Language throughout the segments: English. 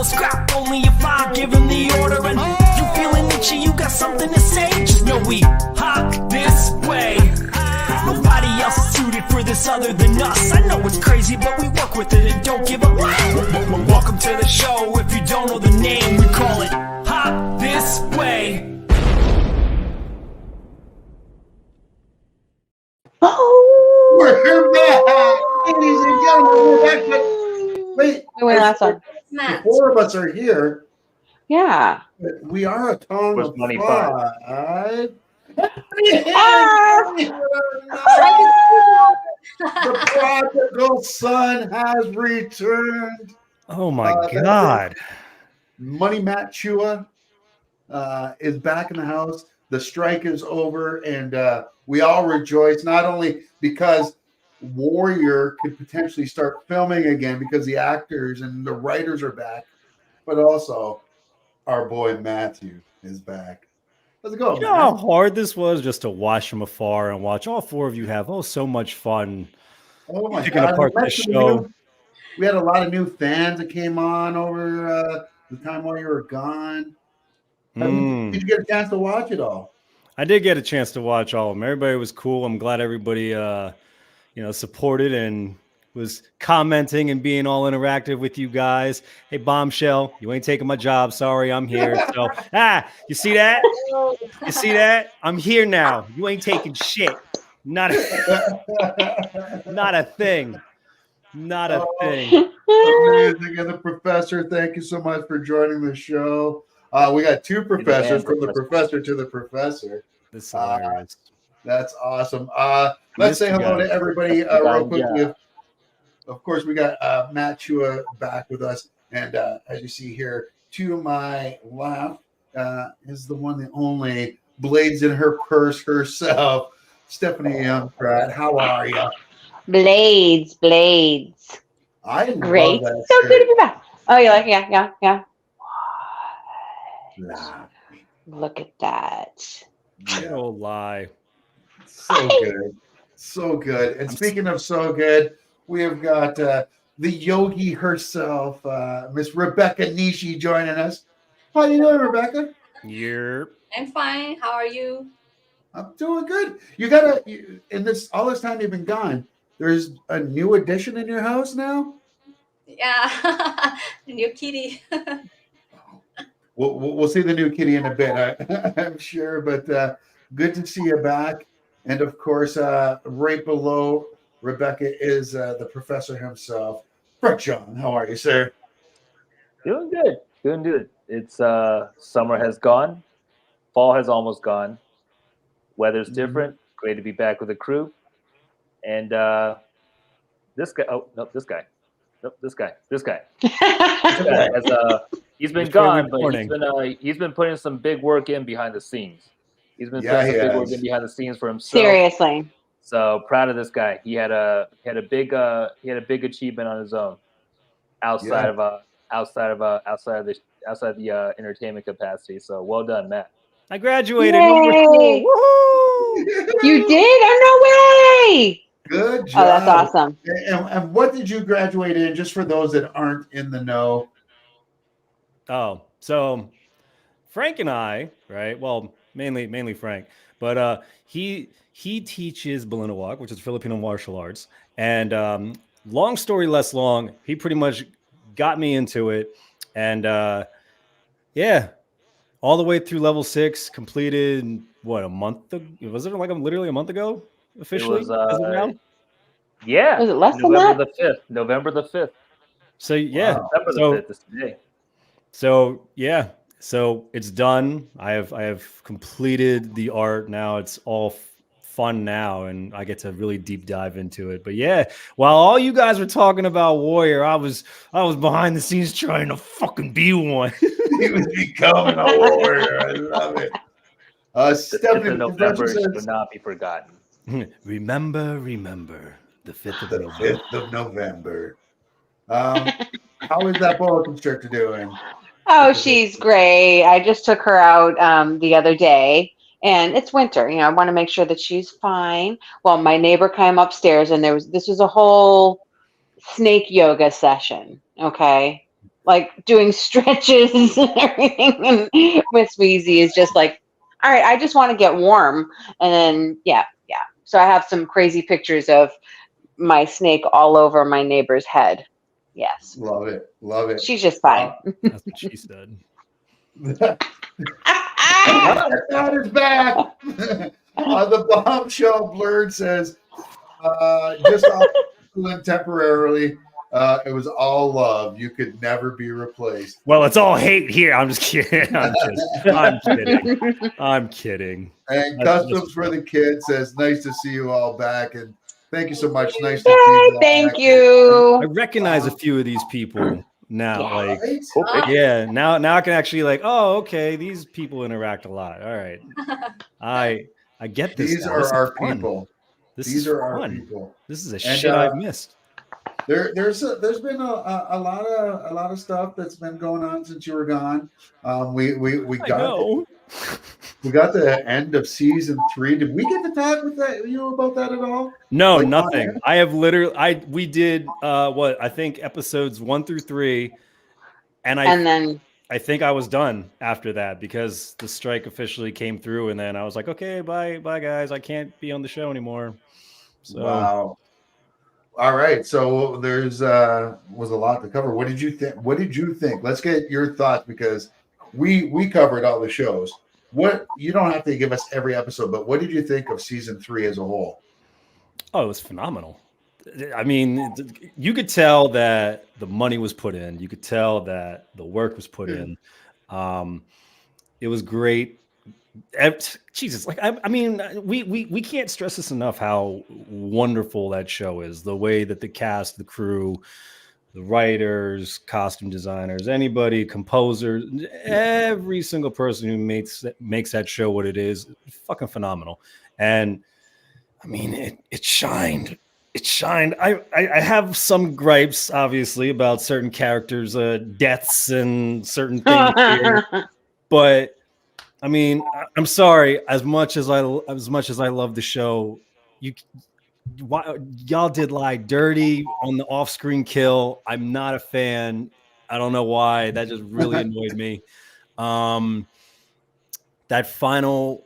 a scrap, only if I give him the order. And you feeling itchy, you got something to say, just know we hot this way. Nobody else is suited for this other than us. I know it's crazy, but we work with it and don't give up. Welcome to the show. If you don't know the name, we call it Hot This Way. Oh, we're back, ladies and gentlemen. We're back. But wait, went last one. The four of us are here. Yeah. But we are a tongue of money five. The prodigal son has returned. Oh my God. Money Matt Chua is back in the house. The strike is over, and we all rejoice, not only because Warrior could potentially start filming again because the actors and the writers are back, but also our boy Matthew is back. How's it going, You know how hard this was just to watch from afar and watch all four of you have so much fun picking apart this show. We had a lot of new fans that came on over the time while you were gone. Did you get a chance to watch it all? I did get a chance to watch all of them. Everybody was cool. I'm glad everybody supported and was commenting and being all interactive with you guys. Hey, Bombshell, you ain't taking my job. Sorry, I'm here. So, you see that? You see that? I'm here now. You ain't taking shit. Not a thing. Not a thing. Amazing. And the professor, thank you so much for joining the show. We got two professors, from the professor to the professor. This is hilarious. That's awesome. Let's say hello to everybody real quickly. Of course, we got Matt Chua back with us. And as you see here, to my left is the one, the only blades in her purse herself, Stephanie Youngpratt. How are you? Blades. I Great. love that So shirt. good to be back. Oh, you like it? Yeah. Nah. Look at that. No lie. So good. So good. And speaking of so good, we have got the yogi herself, Miss Rebecca Nishi, joining us. How you doing, Rebecca? I'm fine. How are you? I'm doing good. In this all this time you've been gone, there's a new addition in your house now? Yeah. New kitty. We'll see the new kitty in a bit, I'm sure. But good to see you back. And of course, right below Rebecca is the professor himself, Brett John. How are you, sir? Doing good. It's summer has gone, fall has almost gone. Weather's different. Great to be back with the crew. And this guy. Oh no, this guy. Nope, this guy. He's been gone, but he's been putting some big work in behind the scenes. He's been putting some big work in behind the scenes for himself. Seriously. So proud of this guy. He had a big achievement on his own, outside of the entertainment capacity. So well done, Matt. I graduated. Yay. You did? Oh, no way. Good job. Oh, that's awesome. And what did you graduate in, just for those that aren't in the know? Oh, so Frank and I, right? Well, mainly Frank, but he teaches Ballinawak, which is Filipino martial arts. And long story less long, he pretty much got me into it. And all the way through level 6, completed what, a month ago? Was it like literally a month ago officially? It was, yeah. Was it less than that? November the 5th. So yeah, November the 5th is today. So yeah, so it's done. I have completed the art now. It's all fun now, and I get to really deep dive into it. But yeah, while all you guys were talking about Warrior, I was behind the scenes trying to fucking be one. He was becoming a warrior. I love it. Stephanie, the November will not be forgotten. Remember the 5th of November. 5th of November. How is that boa constrictor doing? Oh, she's great. I just took her out the other day, and it's winter. I want to make sure that she's fine. Well, my neighbor came upstairs, and this was a whole snake yoga session. Okay, like doing stretches and everything. And Miss Wheezy is just like, all right, I just want to get warm. And then, yeah. So I have some crazy pictures of my snake all over my neighbor's head. Yes. Love it. Love it. She's just fine. That's what she said. That is back. The bombshell blurred says, just off temporarily. It was all love. You could never be replaced. Well, it's all hate here. I'm just kidding. I'm kidding. I'm kidding. And That's Customs just for the Kid says, nice to see you all back. And thank you so much. Nice to see you. Thank I you. recognize a few of these people now. Yeah. Like, Right? Cool picture. yeah, now I can actually like, oh, okay, these people interact a lot. All right. I get this. These now. are This is our fun. people. This These is are our fun. people. This is a And, shit I've missed. There's been a lot of stuff that's been going on since you were gone. We got the end of season 3. Did we get to talk with you about that at all? No, Like, nothing. I have literally we did what I think episodes 1 through 3, and then I think I was done after that because the strike officially came through, and then I was like, okay, bye guys, I can't be on the show anymore. So wow. All right, so there's was a lot to cover. What did you think? Let's get your thoughts because we covered all the shows. What you don't have to give us every episode, but what did you think of season 3 as a whole? oh, it was phenomenal. I mean, you could tell that the money was put in. You could tell that the work was put in. It was great. Jesus, like I mean, we can't stress this enough how wonderful that show is. The way that the cast, the crew, the writers, costume designers, anybody, composers, every single person who makes that show what it is, fucking phenomenal. And I mean, it shined. It shined. I have some gripes, obviously, about certain characters' deaths and certain things here, but I mean, I'm sorry. As much as I love the show, y'all did lie dirty on the off-screen kill. I'm not a fan. I don't know why. That just really annoyed me. That final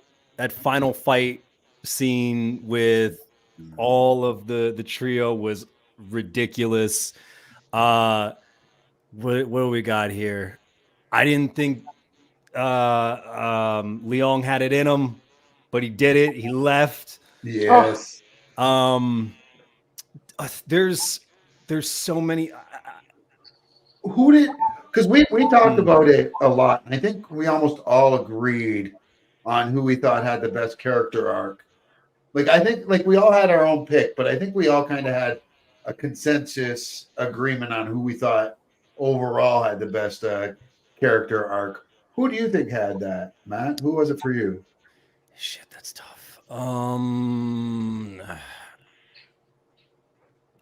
fight scene with all of the trio was ridiculous. What do we got here? I didn't think Leong had it in him, but he did it. He left. Yes. There's so many. Who did? Because we talked about it a lot. And I think we almost all agreed on who we thought had the best character arc. Like I think like we all had our own pick, but I think we all kind of had a consensus agreement on who we thought overall had the best character arc. Who do you think had that, Matt? Who was it for you? Shit, that's tough. I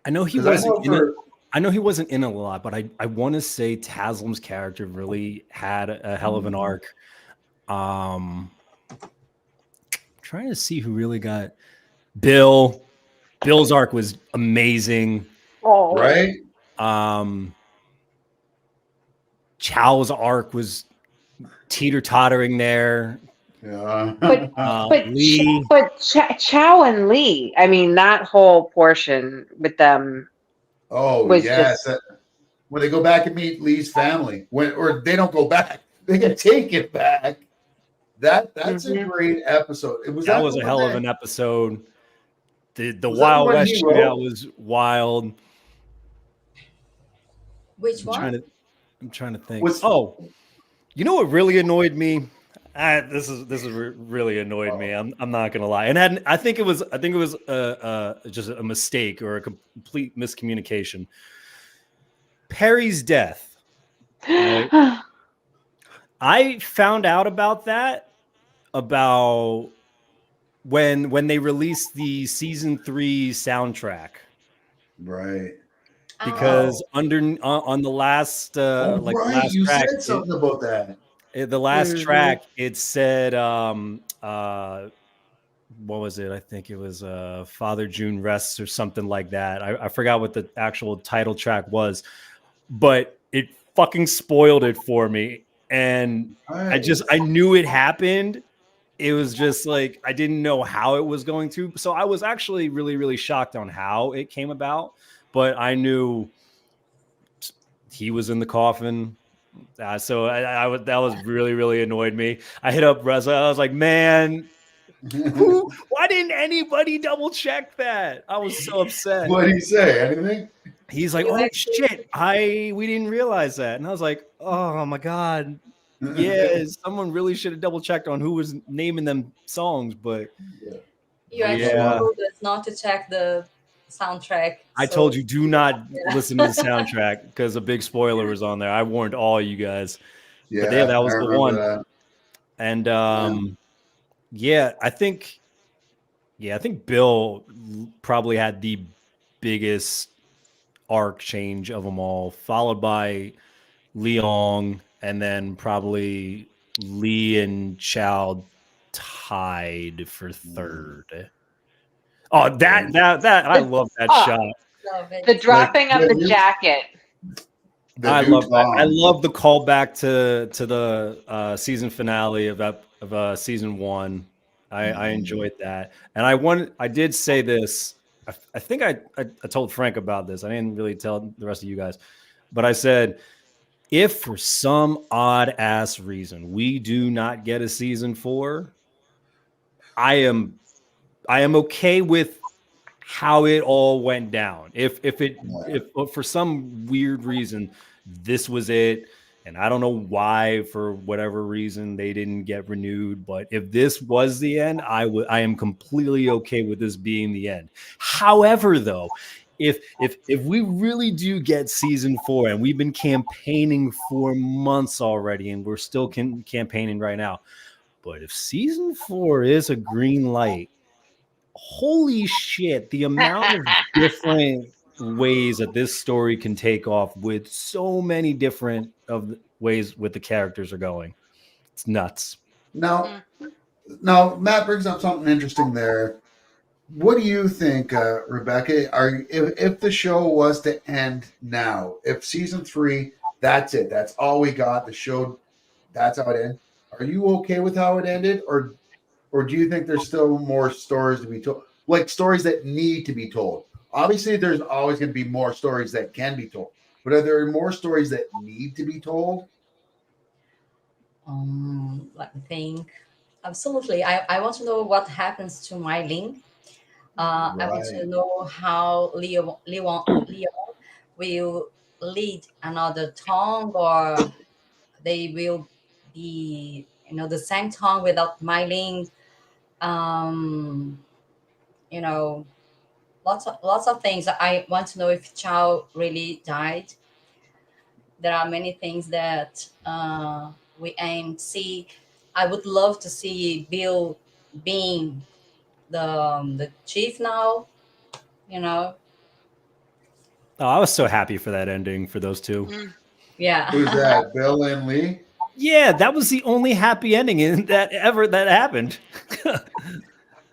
know he wasn't. I know he wasn't in a lot, but I want to say Taslim's character really had a hell of an arc. Trying to see who really got Bill. Bill's arc was amazing. oh, Right? Chow's arc was teeter-tottering there. Yeah. but Lee. Chow and Lee, I mean, that whole portion with them. Oh was yes. just- When they go back and meet Lee's family, or they don't go back, they get taken back. That's a great episode. That was a hell of an episode. The Was that Wild one West he shootout wrote? was wild. Which I'm one? trying to think. Was- You know what really annoyed me? This really annoyed me. I'm not gonna lie. And I think it was just a mistake or a complete miscommunication. Perry's death. Right? I found out about that about when they released the season 3 soundtrack. Right. Because on the last last you track, said something about that. the last track, it said what was it? I think it was Father June Rests or something like that. I forgot what the actual title track was, but it fucking spoiled it for me. And Nice. I knew it happened. It was just like, I didn't know how it was going to. So I was actually really, really shocked on how it came about. But I knew he was in the coffin. So that was really, really annoyed me. I hit up Reza. I was like, man, why didn't anybody double check that? I was so upset. What did he say? Anything? He's like, You oh actually- shit, we didn't realize that. And I was like, oh my God. Yeah, someone really should have double checked on who was naming them songs, but You actually yeah. told us not to check the soundtrack. I so- told you, do not listen to the soundtrack because a big spoiler was on there. I warned all you guys. Yeah, But yeah, that was I the remember one. that. And I think Bill probably had the biggest arc change of them all, followed by Leong, and then probably Lee and Chow tied for third. Oh, that I love that shot. Love it. The dropping of the the new- jacket. I new love that. I Tong. love the callback to the season finale of season 1. I enjoyed that, and I did say this. I think I told Frank about this. I didn't really tell the rest of you guys, but I said, if for some odd ass reason we do not get a season 4, I am okay with how it all went down. If for some weird reason this was it, and I don't know why, for whatever reason they didn't get renewed, but if this was the end, I am completely okay with this being the end. However, though, if we really do get season 4, and we've been campaigning for months already, and we're still campaigning right now, but if season 4 is a green light, holy shit, the amount of different ways that this story can take off, with so many different ways with the characters are going. It's nuts. Now, Matt brings up something interesting there. What do you think, Rebecca? If the show was to end now, if season 3, that's it, that's all we got, the show, that's how it ends. Are you okay with how it ended, or do you think there's still more stories to be told, like stories that need to be told? Obviously, there's always going to be more stories that can be told, but are there more stories that need to be told? Let me think. Absolutely. I want to know what happens to my Ling. I want to Right. know how Leon will lead another Tong, or they will be, the same Tong without my Ling. Um, you know, lots of things. I want to know if Chow really died. There are many things that we aim to see. I would love to see Bill being the chief now. You know, Oh, I was so happy for that ending for those two. Who's yeah. that? Bill and Lee? Yeah, that was the only happy ending that happened.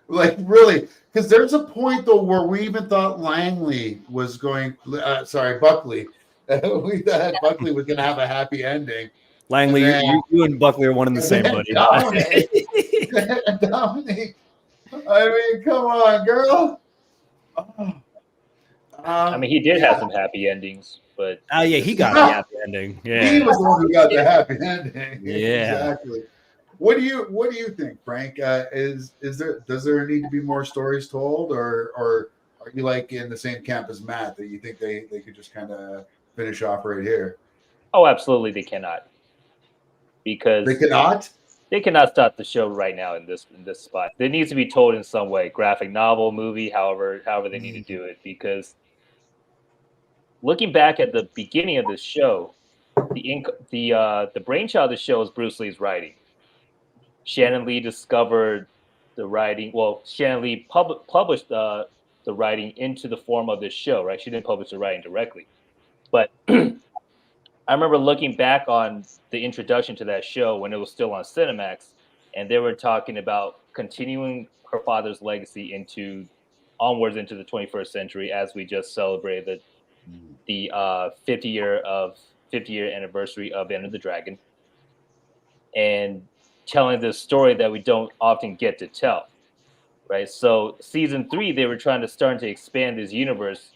Like, really? Because there's a point though where we even thought Langley was going. Buckley. We thought Buckley was going to have a happy ending. Langley, And then- you and Buckley are one and the same, buddy. Dominic, I mean, come on, girl. I mean, he did have some happy endings, but Oh yeah, he got the happy ending. He Yeah, was the one who got the happy ending. Yeah. Exactly. What do you think, Frank? Does there need to be more stories told, or are you like in the same camp as Matt, that you think they could just kind of finish off right here? oh, absolutely, they cannot, because They cannot. they cannot stop the show right now in this spot. It needs to be told in some way, graphic novel, movie, however they need to do it. Because looking back at the beginning of this show, the brainchild of the show is Bruce Lee's writing. Shannon Lee discovered the writing. Well, Shannon Lee published the writing into the form of this show, right? She didn't publish the writing directly, but I remember looking back on the introduction to that show when it was still on Cinemax, and they were talking about continuing her father's legacy onwards into the 21st century, as we just celebrated the 50 50-year anniversary of Enter the Dragon, and telling this story that we don't often get to tell, right? So season 3, they were starting to expand this universe,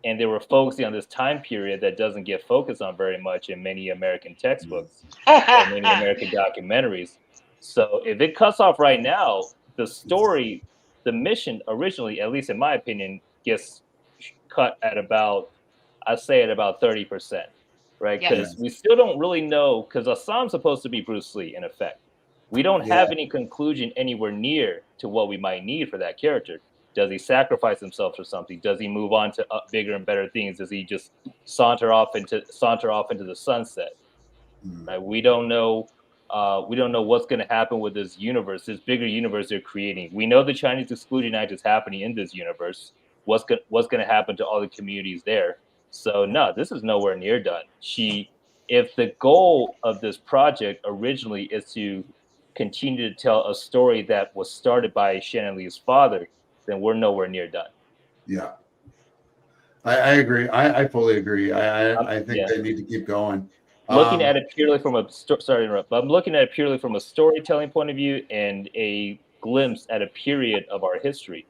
and they were focusing on this time period that doesn't get focused on very much in many American textbooks or many American documentaries. So if it cuts off right now, the story, the mission originally, at least in my opinion, gets cut at about, I'd say at about 30%, right? Yep. Because we still don't really know, because Assam's supposed to be Bruce Lee in effect. We don't have any conclusion anywhere near to what we might need for that character. Does he sacrifice himself for something? Does he move on to bigger and better things? Does he just saunter off into the sunset? Right? We don't know. We don't know what's going to happen with this universe, this bigger universe they're creating. We know the Chinese Exclusion Act is happening in this universe. What's going to happen to all the communities there? So no, this is nowhere near done. If the goal of this project originally is to continue to tell a story that was started by Shannon Lee's father, then we're nowhere near done. Yeah, I agree. I fully agree. I think they need to keep going. Looking at it purely from sorry to interrupt, but I'm looking at it purely from a storytelling point of view and a glimpse at a period of our history.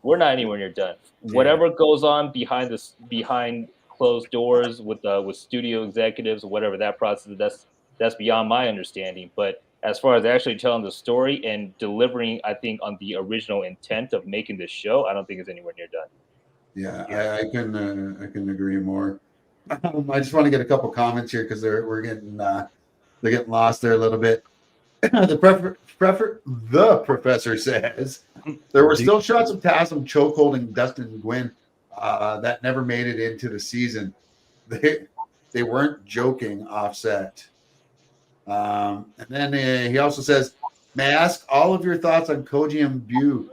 We're not anywhere near done. Whatever goes on behind closed doors with studio executives or whatever that process is, that's beyond my understanding. But as far as actually telling the story and delivering, I think, on the original intent of making this show, I don't think it's anywhere near done. Yeah, I can agree more. I just want to get a couple comments here because they're getting lost there a little bit. The professor says there were still shots of Taslim chokeholding Dustin Gwynn that never made it into the season. They weren't joking, Offset. And then he also says, may I ask all of your thoughts on Koji and Bu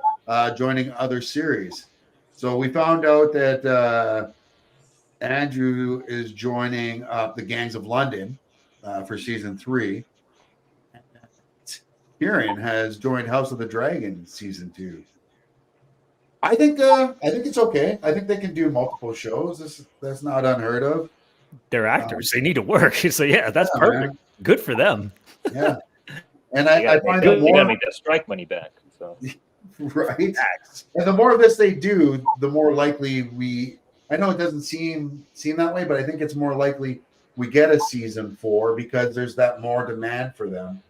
joining other series? So we found out that Andrew is joining the Gangs of London for season 3. Kieran has joined House of the Dragon season 2. I think it's okay. I think they can do multiple shows. That's not unheard of. They're actors. They need to work. So yeah, that's perfect. Man. Good for them. Yeah. And I find that more, they gotta make that strike money back. So right. And the more of this they do, the more likely I know it doesn't seem that way, but I think it's more likely we get a season 4 because there's that more demand for them.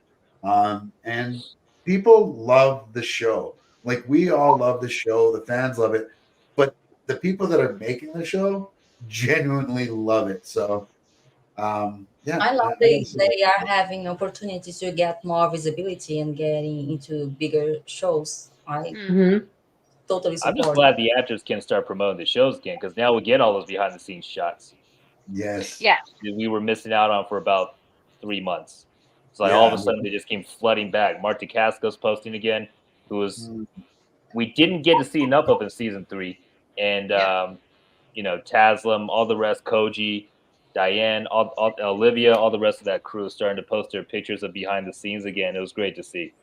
And people love the show. Like, we all love the show. The fans love it. But the people that are making the show genuinely love it. So, yeah. I love they are having opportunities to get more visibility and getting into bigger shows. Totally support. I'm just glad the actors can start promoting the shows again, because now we get all those behind the scenes shots. Yes. Yeah. We were missing out on for about 3 months. It's like all of a sudden they just came flooding back. Mark DeCasco's posting again, who was we didn't get to see enough of in season 3. And Taslim, all the rest, Koji, Diane, all Olivia, all the rest of that crew is starting to post their pictures of behind the scenes again. It was great to see.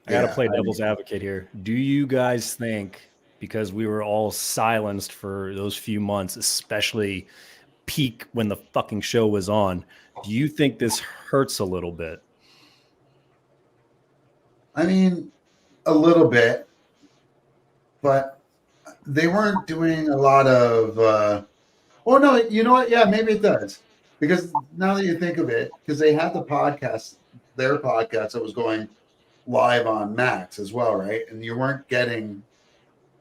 I got to play devil's advocate here. Do you guys think, because we were all silenced for those few months, especially peak when the fucking show was on, do you think this hurts a little bit? I mean, a little bit, but they weren't doing a lot of, no, you know what? Yeah, maybe it does. Because now that you think of it, because they had their podcast that was going live on Max as well, right? And you weren't getting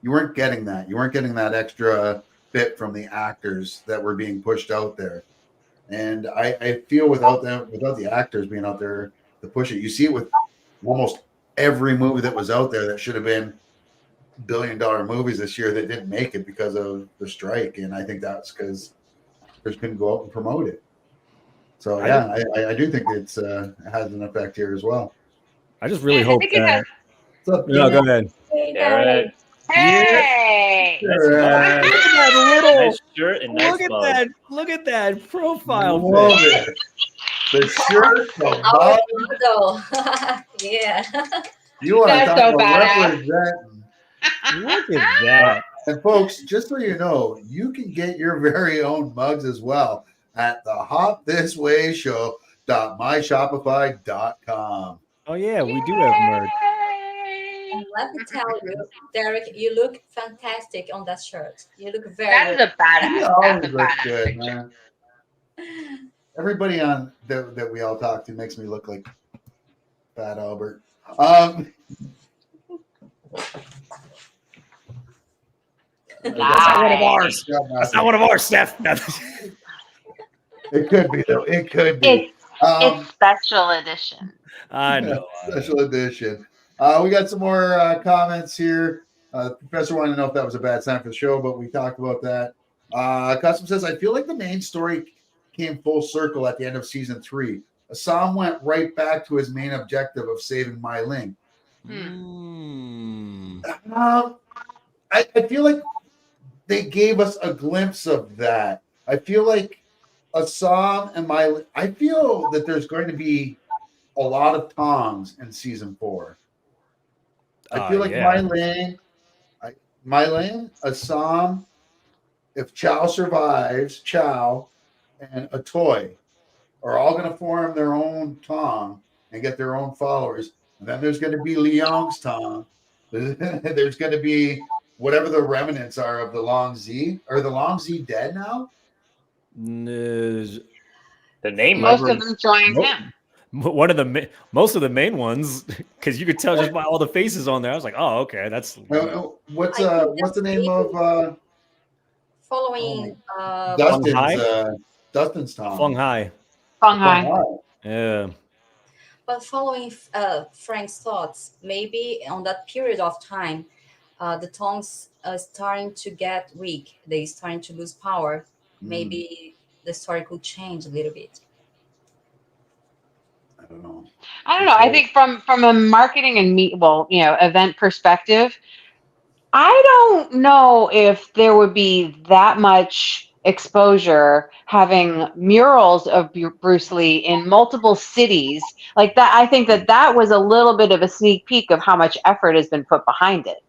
that. You weren't getting that extra bit from the actors that were being pushed out there. And I feel without the actors being out there to push it, you see it with almost every movie that was out there that should have been billion-dollar movies this year that didn't make it because of the strike. And I think that's because actors couldn't go out and promote it. So I do think it has an effect here as well. I just really hope that. What's up, no, go ahead. Hey. Hey! Look at that little nice shirt and nice mug. Look at that profile. Love it. The shirt, the mug. Yeah. You want to That's talk so about badass. representing. Look at that. And folks, just so you know, you can get your very own mugs as well at the hopthiswayshow.myshopify.com. Oh yeah, we do have merch. And let me tell you, Derek, you look fantastic on that shirt. You look very That is good. a badass. He That's always a looks badass good, picture. man. Everybody on that we all talk to makes me look like Fat Albert. That's not one of ours. Yeah, That's not one of ours, Steph. it could be though. It could be. It's special edition. I know. Special edition. We got some more comments here. Professor wanted to know if that was a bad sign for the show, but we talked about that. Custom says, I feel like the main story came full circle at the end of season 3. Assam went right back to his main objective of saving Mai Ling. I feel like they gave us a glimpse of that. I feel like Assam and I feel that there's going to be a lot of Tongs in season 4. I feel like Mai Ling, Assam, if Chow survives, Chow and Atoy are all going to form their own Tong and get their own followers. And then there's going to be Liang's Tong. There's going to be whatever the remnants are of the Long Z. Are the Long Z dead now? The name Most might of them joined him. One of the most of the main ones, because you could tell just by all the faces on there. I was like, oh, okay, that's What's I think the name that's of following Dustin's Tong? Feng Hai. Feng Hai. Yeah. but following Frank's thoughts, maybe on that period of time, the Tongs are starting to get weak. They starting to lose power. Maybe the story could change a little bit. I don't know. I think from a marketing and event perspective, I don't know if there would be that much exposure having murals of Bruce Lee in multiple cities like that. I think that was a little bit of a sneak peek of how much effort has been put behind it.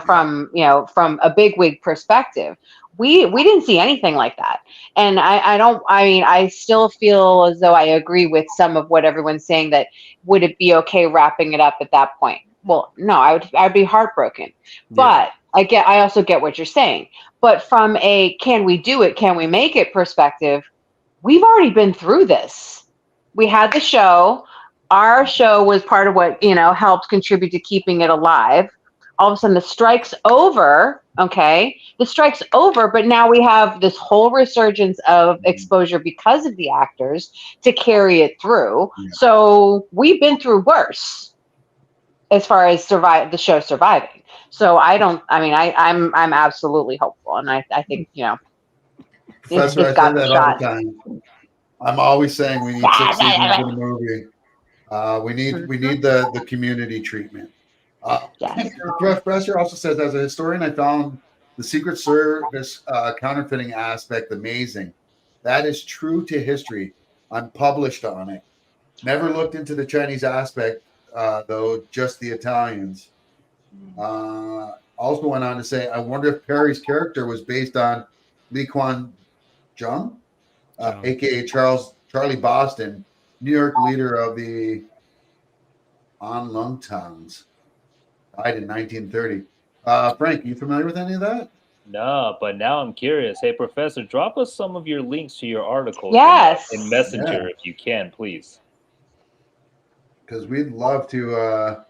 From a bigwig perspective. We didn't see anything like that. And I still feel as though I agree with some of what everyone's saying, that would it be okay wrapping it up at that point? Well, no, I'd be heartbroken. But I also get what you're saying. But from a can we do it, can we make it perspective, we've already been through this. We had the show. Our show was part of what, helped contribute to keeping it alive. All of a sudden the strike's over. Okay. The strike's over, but now we have this whole resurgence of exposure because of the actors to carry it through. Yeah. So we've been through worse as far as the show surviving. So I'm absolutely hopeful. And I think, Professor, I say that all the time. I'm always saying we need 6 seasons in a movie. We need the community treatment. Professor also says, as a historian, I found the Secret Service counterfeiting aspect amazing. That is true to history. I'm published on it. Never looked into the Chinese aspect, though, just the Italians. Also went on to say, I wonder if Perry's character was based on Lee Kwan Jung, a.k.a. Charlie Boston, New York leader of the Onlungtangs. Died in 1930. Frank, are you familiar with any of that? No, but now I'm curious. Hey, Professor, drop us some of your links to your articles in Messenger if you can, please. Because we'd love to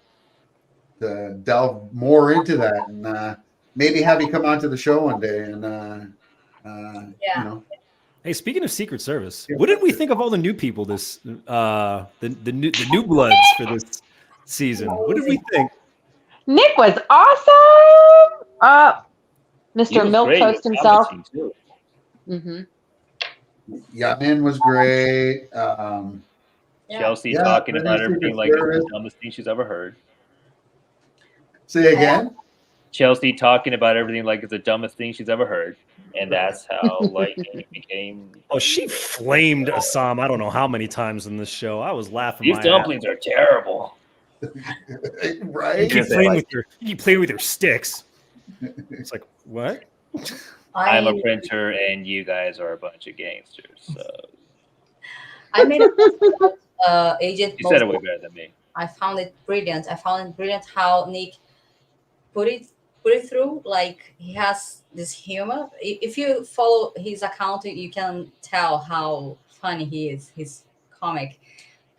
delve more into that and maybe have you come onto the show one day and Hey, speaking of Secret Service, what did we think of all the new people the new bloods for this season? What did we think? Nick was awesome. Mr. Milk Toast himself. Yamin was great. Chelsea talking about everything like it's the dumbest thing she's ever heard. Say again? Chelsea talking about everything like it's the dumbest thing she's ever heard. And that's how Lightning became. Oh, she flamed Assam I don't know how many times in this show. I was laughing. These dumplings are terrible. Right? You keep playing with your sticks. It's like, what? I'm a I printer, and you guys are a bunch of gangsters. So I made a post about Agent you said Mosey. it way better than me. I found it brilliant. I found it brilliant how Nick put it put it through. Like he has this humor. If you follow his account, you can tell how funny he is. He's comic,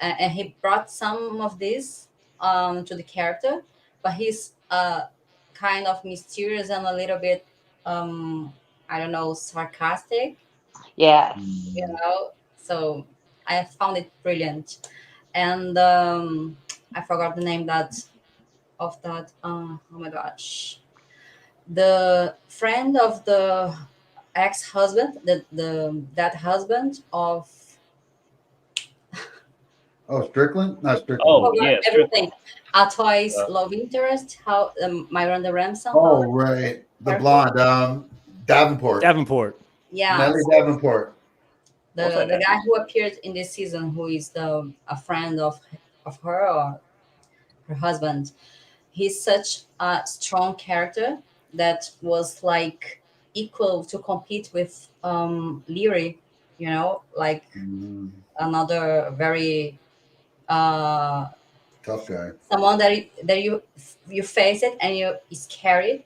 and he brought some of this to the character, but he's kind of mysterious and a little bit I don't know, sarcastic. Yes. So I found it brilliant, and I forgot the name of that. Oh my gosh, the friend of the ex-husband, the that husband of Oh, Strickland? Not Strickland. Oh forgot yeah, everything. Strickland. Atoy's Uh, love interest, how Miranda Ramson. Oh, right. The blonde. Davenport. Davenport. Yeah, Nellie Davenport. What's her the name? guy who appeared in this season, who is the a friend of her or her husband. He's such a strong character that was like equal to compete with Leary, like Mm, another very uh, tough guy. someone that you face it and you scared.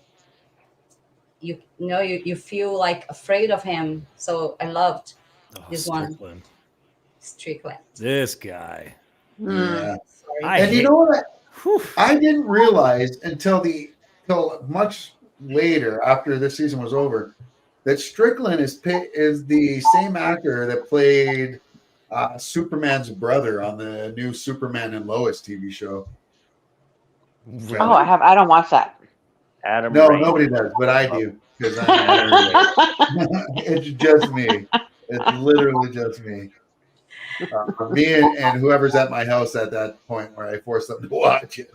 You feel like afraid of him. So I loved Oh, this one, Strickland. Strickland. This guy. Mm, Yeah. sorry. I And you hate. know what? Whew. I didn't realize until much later after this season was over that Strickland is the same actor that played Superman's brother on the new Superman and Lois TV show. Oh, Really? I don't watch that. Adam No, Rain. nobody does, but I do because I'm Adam nerd. Rain. It's just me. It's literally just me. Me and whoever's at my house at that point where I force them to watch it.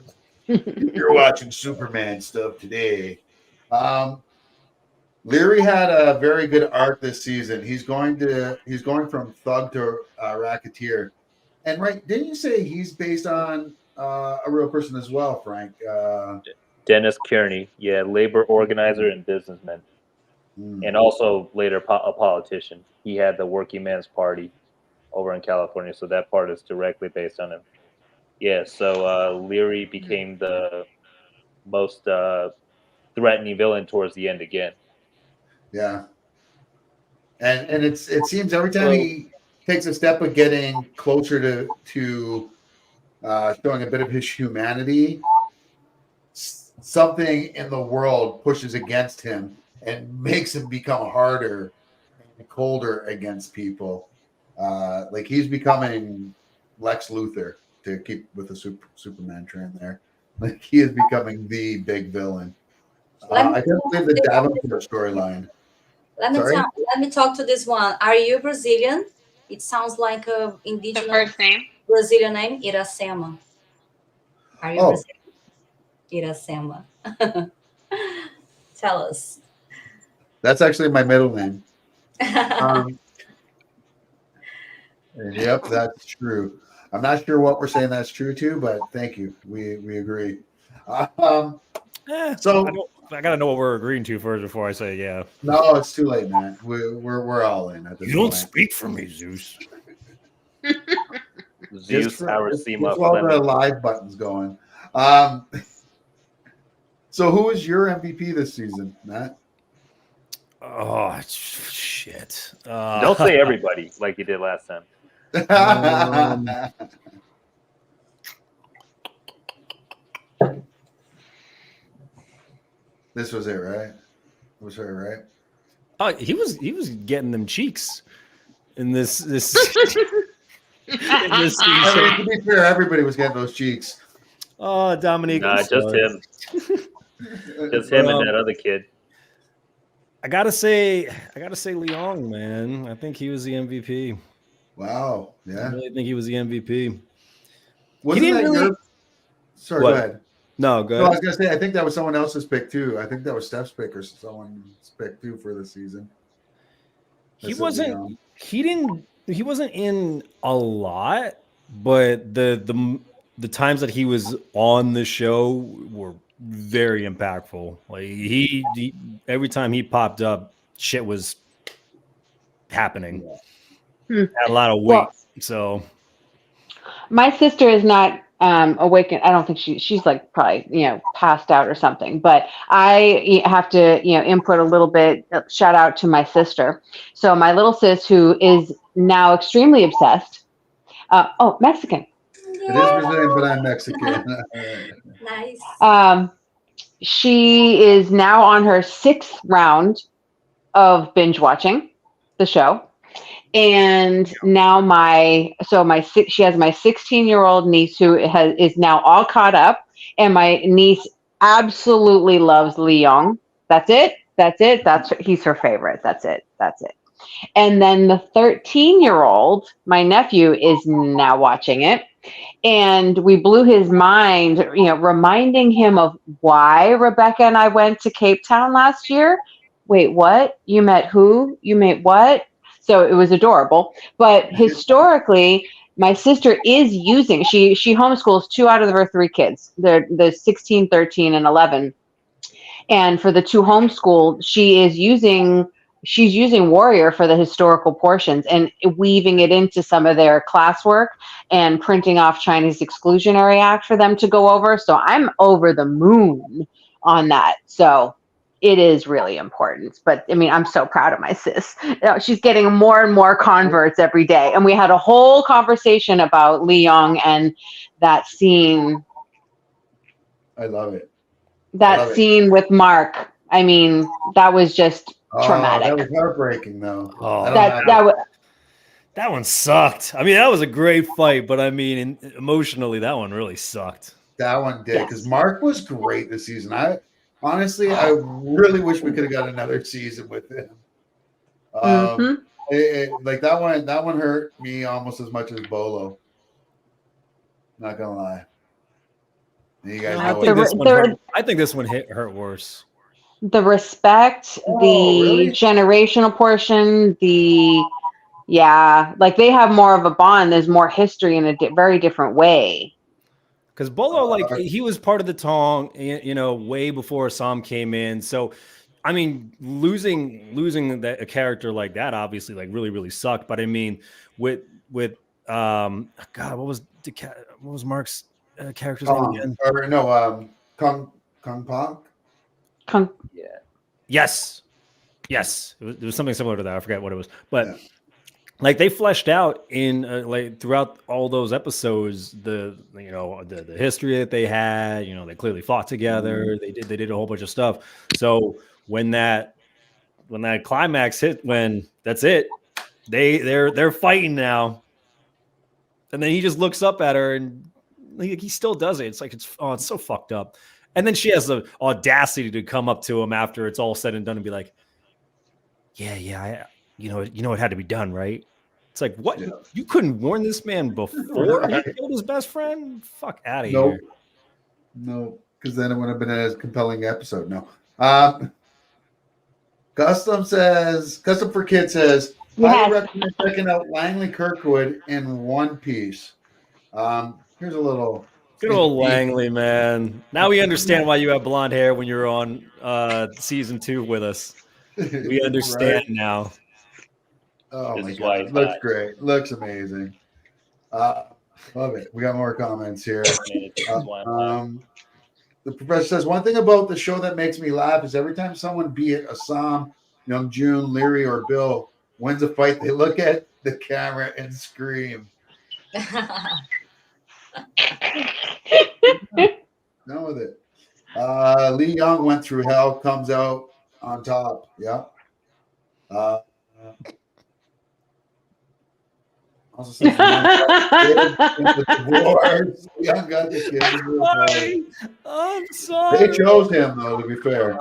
You're watching Superman stuff today. Um, Leary had a very good arc this season. He's going from thug to racketeer. And right, didn't you say he's based on a real person as well, Frank? Dennis Kearney, yeah, labor organizer and businessman, and also later a politician. He had the Working Man's Party over in California, so that part is directly based on him. Yeah, so Leary became the most threatening villain towards the end again. Yeah, and it seems every time So he takes a step of getting closer to showing a bit of his humanity, something in the world pushes against him and makes him become harder and colder against people. Like he's becoming Lex Luthor, to keep with the Superman trend there. Like he is becoming the big villain. Let me I can't talk believe to the this Davenport storyline. Sorry? let me talk to this one. Are you Brazilian? It sounds like a The indigenous first name? Brazilian name, Iracema. Are you Oh, Brazilian? Iracema. Tell us. that's actually my middle name. Yep, that's true. I'm not sure what we're saying that's true to, but thank you. We agree. So I gotta know what we're agreeing to first before I say yeah. no, it's too late, man. We're all in at this You don't point. speak for me, Zeus. Zeus Just Aracima while the Fleming. live button's going. So who is your MVP this season, Matt? Oh shit! Don't say everybody like you did last time. This was it, right? It was her, right? Oh, he was getting them cheeks in this in this I season. mean, to be fair, everybody was getting those cheeks. Oh, Dominique. Nah, I'm just sorry. him. Just him and that other kid. I gotta say Leong, man. I think he was the MVP. Wow. I Yeah. really think he was the MVP. Wasn't didn't that really- your? Sorry, What? go ahead. No, go No, I was ahead. gonna say I think that was someone else's pick too. I think that was Steph's pick or someone's pick too for the season. He That's wasn't. Leon. He wasn't in a lot, but the times that he was on the show were very impactful. Like he every time he popped up, shit was happening. Hmm. Had a lot of weight. Well, So my sister is not awakened. I don't think she's like probably passed out or something. But I have to input a little bit. Shout out to my sister. So my little sis, who is now extremely obsessed. Mexican. It is Brazilian, but I'm Mexican. Nice. She is now on her 6th round of binge watching the show. And now she has my 16-year-old niece who is now all caught up, and my niece absolutely loves Lee Young. That's it. He's her favorite. That's it. And then the 13-year-old, my nephew, is now watching it. And we blew his mind, reminding him of why Rebecca and I went to Cape Town last year. Wait, what? You met who? You met what? So it was adorable. But historically, my sister is using, she homeschools 2 out of her 3 kids. They're 16, 13, and 11. And for the 2 homeschooled, she's using Warrior for the historical portions and weaving it into some of their classwork and printing off Chinese Exclusionary Act for them to go over. So I'm over the moon on that. So it is really important. But I mean, I'm so proud of my sis. She's getting more and more converts every day. And we had a whole conversation about Lee Young and that scene. I love it. That scene with Mark. I mean, that was just traumatic. That was heartbreaking, though. Oh, that one sucked. I mean, that was a great fight, but I mean, emotionally, that one really sucked. That one did, because Mark was great this season. I really wish we could have got another season with him. Like that one hurt me almost as much as Bolo. Not gonna lie. You guys know I think this one hurt worse. The respect, really? generational portion, like they have more of a bond. There's more history in a very different way. Because Bolo, he was part of the Tong, way before Sam came in. So, I mean, losing a character like that obviously really really sucked. But I mean, with God, what was Mark's character's name again? Or no, Kung Pong. Yeah. Yes. It was something similar to that. I forget what it was, but they fleshed out in throughout all those episodes the history that they had. They clearly fought together. They did a whole bunch of stuff. So when that climax hit, when that's it, they're fighting now, and then he just looks up at her and he still does it. It's like it's so fucked up. And then she has the audacity to come up to him after it's all said and done and be like, yeah, it had to be done, right? It's like, what? Yeah. You couldn't warn this man before he killed his best friend? Fuck out of here. No, because then it would have been a compelling episode. No. Custom for Kids says, I recommend checking out Langley Kirkwood in One Piece. Here's a little... Good old Langley, man. Now we understand why you have blonde hair when you're on season 2 with us. We understand now. Oh my God. Looks great. Looks amazing. Love it. We got more comments here. The professor says, one thing about the show that makes me laugh is every time someone, be it Assam, Young June, Leary, or Bill, wins a fight, they look at the camera and scream. Done with it. Lee Young went through hell, comes out on top. Yeah. Also says Young got the kid. I'm sorry. They chose him, though, to be fair.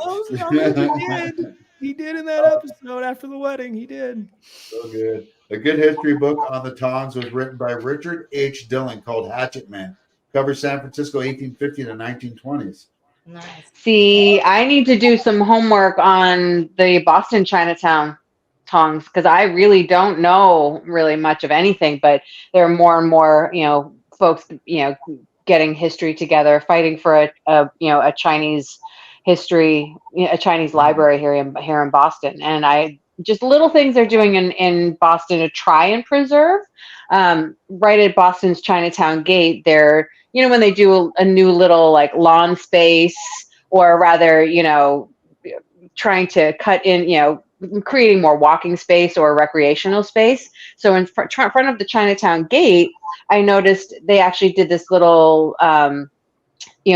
He did in that episode after the wedding. He did. So good. A good history book on the Tongs was written by Richard H. Dillon called Hatchet Man. Covers San Francisco 1850 to 1920s. Nice. See, I need to do some homework on the Boston Chinatown Tongs because I really don't know really much of anything, but there are more and more, folks, getting history together, fighting for a Chinese history, a Chinese library here in Boston, and I just little things they're doing in Boston to try and preserve. Right at Boston's Chinatown Gate, they're when they do a new little like lawn space, or rather, trying to cut in, creating more walking space or recreational space. So in front of the Chinatown Gate, I noticed they actually did this little,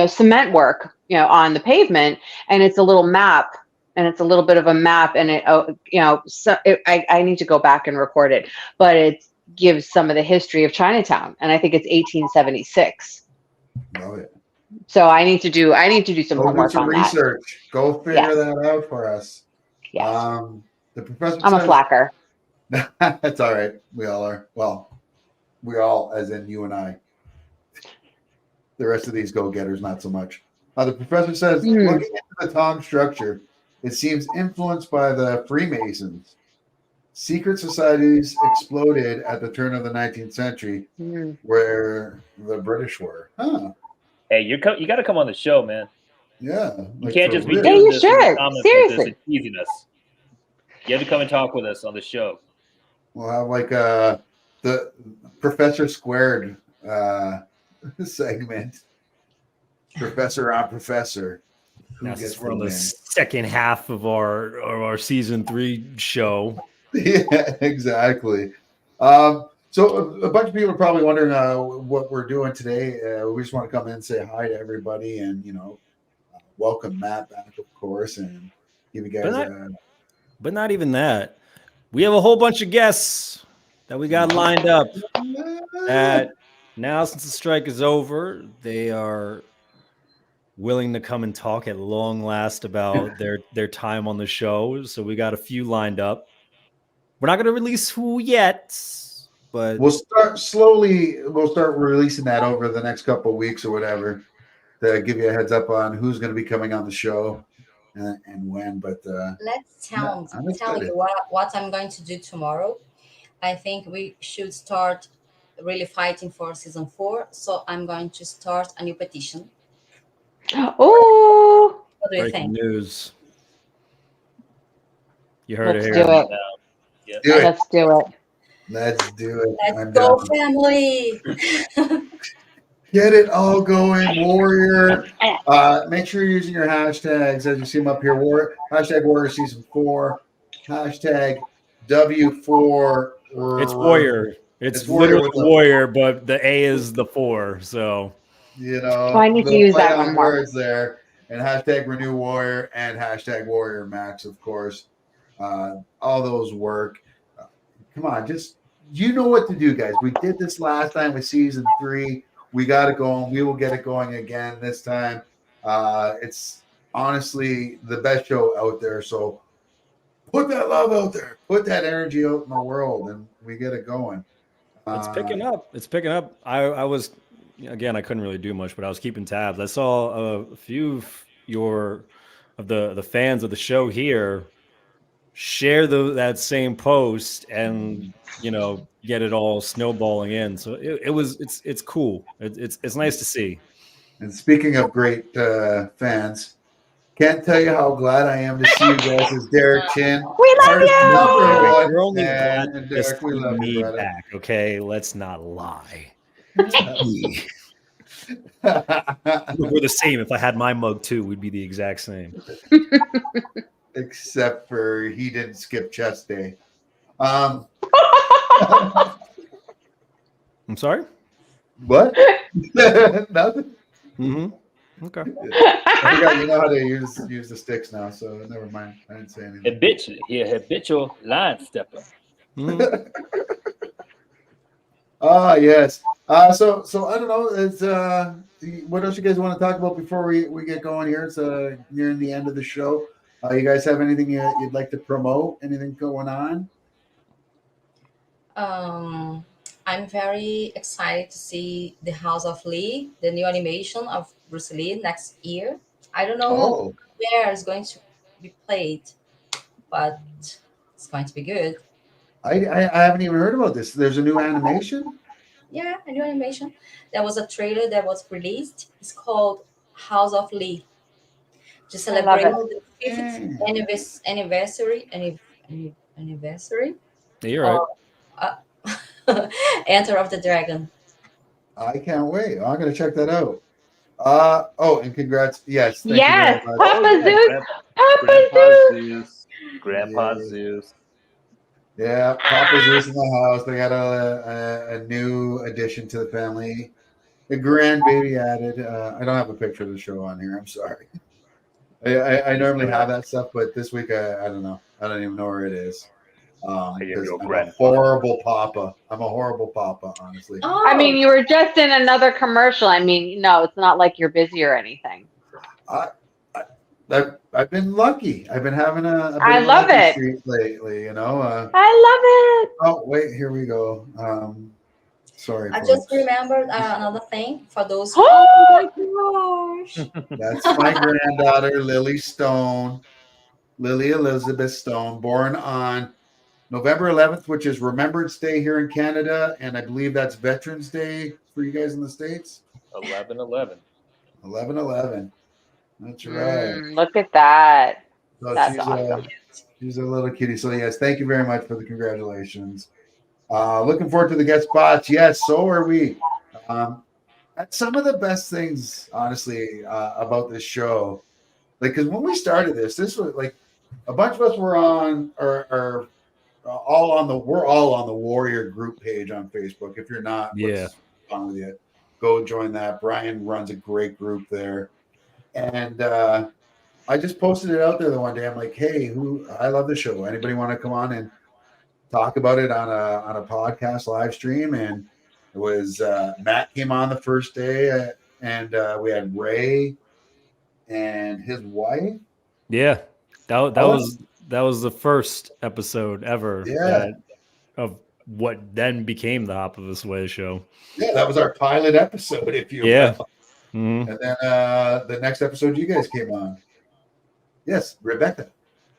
cement work, on the pavement, and it's a little map, and it's a little bit of a map, and I need to go back and record it, but it gives some of the history of Chinatown, and I think it's 1876. Love it. So I need to do some Go do homework some on research. Go figure Yes. that out for us. Yes, The professor I'm a says slacker. that's all right. We all are. Well, we all, as in you and I. The rest of these go-getters, not so much. The professor says, Mhm. looking into the Tong structure, it seems influenced by the Freemasons. Secret societies exploded at the turn of the 19th century, Mhm. where the British were. Huh. Hey, you got to come on the show, man. Yeah. You like can't for just be real. Yeah, doing you this in the should. comments like Seriously. this and teasing us. You have to come and talk with us on the show. We'll have like the Professor Squared segment. Professor on Professor. Who Now, gets since we're the on the win? second half of our season 3 show, Yeah, exactly. So a bunch of people are probably wondering what we're doing today. We just want to come in and say hi to everybody, and welcome Matt back, of course, and give you guys but not even that. We have a whole bunch of guests that we got lined up. That now, since the strike is over, they are willing to come and talk at long last about their time on the show. So we got a few lined up. We're not going to release who yet, but we'll start slowly. We'll start releasing that over the next couple of weeks or whatever to give you a heads up on who's going to be coming on the show and when. But Let's tell I'm tell excited. you what I'm going to do tomorrow. I think we should start really fighting for season 4. So I'm going to start a new petition. Oh, What do you breaking think? news. You heard let's it do here. it. Yeah. Do it. Let's do it. Let's do it. Let's I'm go, down. family! Get it all going, Warrior. Make sure you're using your hashtags as you see them up here. Hashtag Warrior Season 4. Hashtag W4. It's Warrior. It's Warrior literally with a, Warrior, but the A is the 4. So Oh, I need to the use play that on one more. words there. And hashtag Renew Warrior and hashtag Warrior Max, of course. All those work. Come on, just you know what to do, guys. We did this last time with season 3. We got it going. We will get it going again this time. It's honestly the best show out there. So put that love out there, put that energy out in the world, and we get it going. it's picking up. It's picking up. I was, again, I couldn't really do much, but I was keeping tabs. I saw a few of the fans of the show here share that same post and get it all snowballing in. So it's cool. It's nice to see. And speaking of great fans, can't tell you how glad I am to see you guys as Derek Chin. We love Artist you. number one You're only fan. glad And to Derek, we see love you, me brother. back. Okay, let's not lie. We're the same. If I had my mug too, we'd be the exact same. Except for he didn't skip chest day. Um, I'm sorry. what? Nothing. Okay. I forgot you know how to use the sticks now, so never mind. I didn't say anything. Habitual line stepper. Mhm. Yes. So I don't know. It's what else you guys want to talk about before we get going here? It's nearing the end of the show. You guys have anything you'd like to promote? Anything going on? I'm very excited to see the House of Lee, the new animation of Bruce Lee next year. I don't know Oh, where it's going to be played, but it's going to be good. I haven't even heard about this. There's a new animation. Yeah, a new animation. There was a trailer that was released. It's called House of Lee. to I celebrate love the fifth anniversary Yeah, you're right. of uh, Enter of the Dragon. I can't wait. I'm going to check that out. And congrats. Yes, thank you very Yes, much. Papa Oh, yeah, Zeus, Papa Grandpa Zeus. Zeus. Grandpa Yeah. Zeus. Yeah, Papa's is in the house. They got a new addition to the family. A grandbaby added. I don't have a picture of the show on here. I'm sorry. I normally have that stuff, but this week I don't know. I don't even know where it is. I am Because your I'm a grandfather. horrible papa. I'm a horrible papa, honestly. I mean, Oh, you were just in another commercial. I mean, no, it's not like you're busy or anything. I, I've been lucky. I've been having a bit I of a love lucky it. streak lately. You know. I love it. Oh wait, here we go. Sorry, I just folks. remembered another thing for those. Oh my gosh! That's my granddaughter, Lily Stone, Lily Elizabeth Stone, born on November 11th, which is Remembrance Day here in Canada, and I believe that's Veterans Day for you guys in the States. 11/11. 11/11. That's right. Look at that. So That's awesome. she's a little kitty. So yes, thank you very much for the congratulations. Looking forward to the guest spots. Yes, so are we. That's some of the best things, honestly, about this show. Like, because when we started this was like a bunch of us were on, or we're all on the Warrior group page on Facebook. If you're not, Yeah. what's wrong with you? Go join that. Brian runs a great group there, and I just posted it out there the one day. I'm like, hey, I love the show. Anybody want to come on and talk about it on a podcast live stream? And it was Matt came on the first day, and we had Ray and his wife. Yeah. That was the first episode ever of what then became the Hop of This Way show. Yeah, that was our pilot episode, if you will. Mm-hmm. And then the next episode you guys came on. Yes, Rebecca.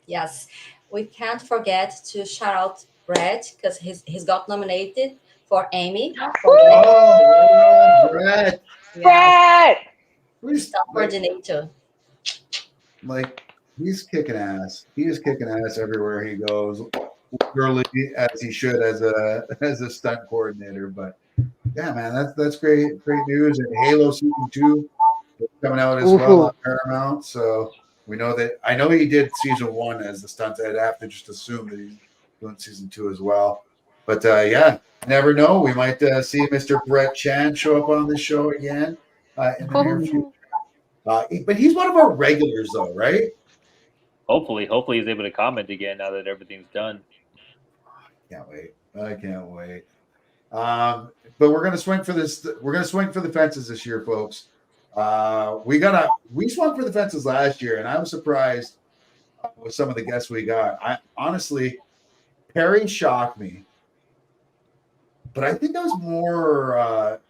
Yes, we can't forget to shout out Brett because he's got nominated for Emmy for Oh, Brett. Brett! Staff coordinator. Like, he's kicking ass. He is kicking ass everywhere he goes. Girly as he should as a stunt coordinator. But yeah, man, that's great news. And Halo season 2 is coming out as well on Paramount. So I know he did season 1 as the stunt. I'd have to just assume that he's doing season 2 as well. But yeah, never know. We might see Mr. Brett Chan show up on the show again in the near future. But he's one of our regulars, though, right? Hopefully he's able to comment again now that everything's done. I can't wait. But we're gonna swing for this. We're gonna swing for the fences this year, folks. We swung for the fences last year, and I was surprised with some of the guests we got. I honestly, Perry shocked me, but I think I was more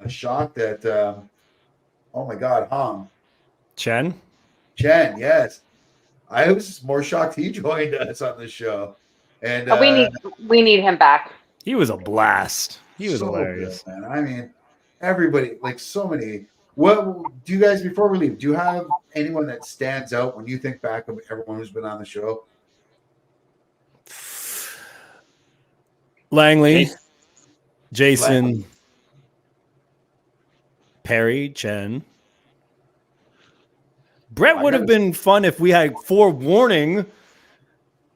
shocked at. Oh my God, Hong Chen, yes. I was more shocked he joined us on the show, and we need him back. he was a blast. He was so hilarious. good, man. I mean, everybody, like so many. What do you guys, before we leave, do you have anyone that stands out when you think back of everyone who's been on the show? Langley, Jason, Perry, Chen. Brett would have been fun if we had forewarning.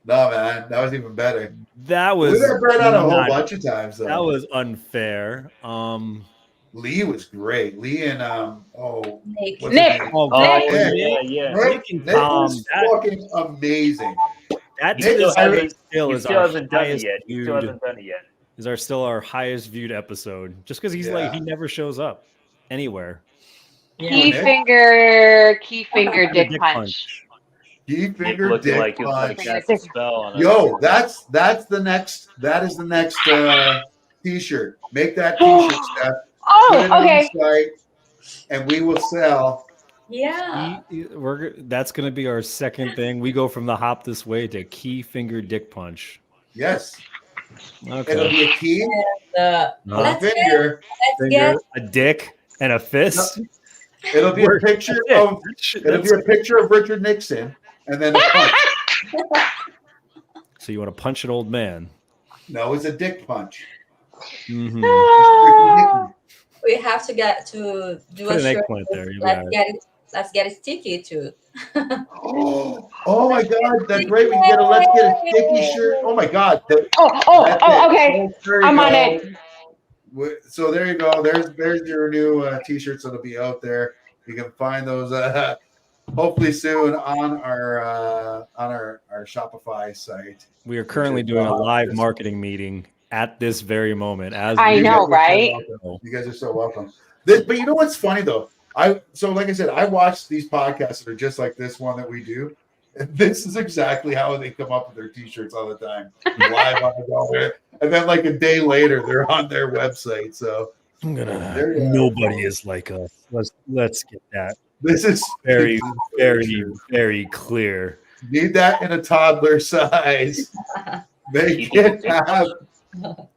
No, man, that was even better. That was we got Brett on a whole bunch of times, though. That was unfair. Lee was great. Lee and Nick. Nick. Oh, yeah. Nick was fucking amazing. That still hasn't done it yet. He still hasn't done it yet. Is still our highest viewed episode, just because he's like he never shows up anywhere. Key finger dick punch. Key finger dick punch. Yo, that's the next. That is the next T-shirt. Make that T-shirt, Steph. Oh, okay. And we will sell. Yeah. That's going to be our second thing. We go from the hop this way to key finger dick punch. Yes. Okay. It'll be a key, a finger, get a dick, and a fist. It'll be a picture of Richard Nixon, and then a punch. So you want to punch an old man? No, it's a dick punch. Mm-hmm. We have to do Put a an shirt. eggplant there. You got it. Let's get it sticky too. Oh my God, that's right. We can get Let's Get a Sticky shirt. Oh my God. Okay. I'm on it. So there you go. There's your new t-shirts that'll be out there. You can find those hopefully soon on our Shopify site. We are currently doing a live marketing meeting at this very moment. As I know, right? You guys are so welcome. But you know what's funny though? Like I said, I watch these podcasts that are just like this one that we do. And this is exactly how they come up with their t-shirts all the time. Live on the and then like a day later they're on their website. So nobody is like us. Let's get that. This is very, very, very clear. Need that in a toddler size. Make it have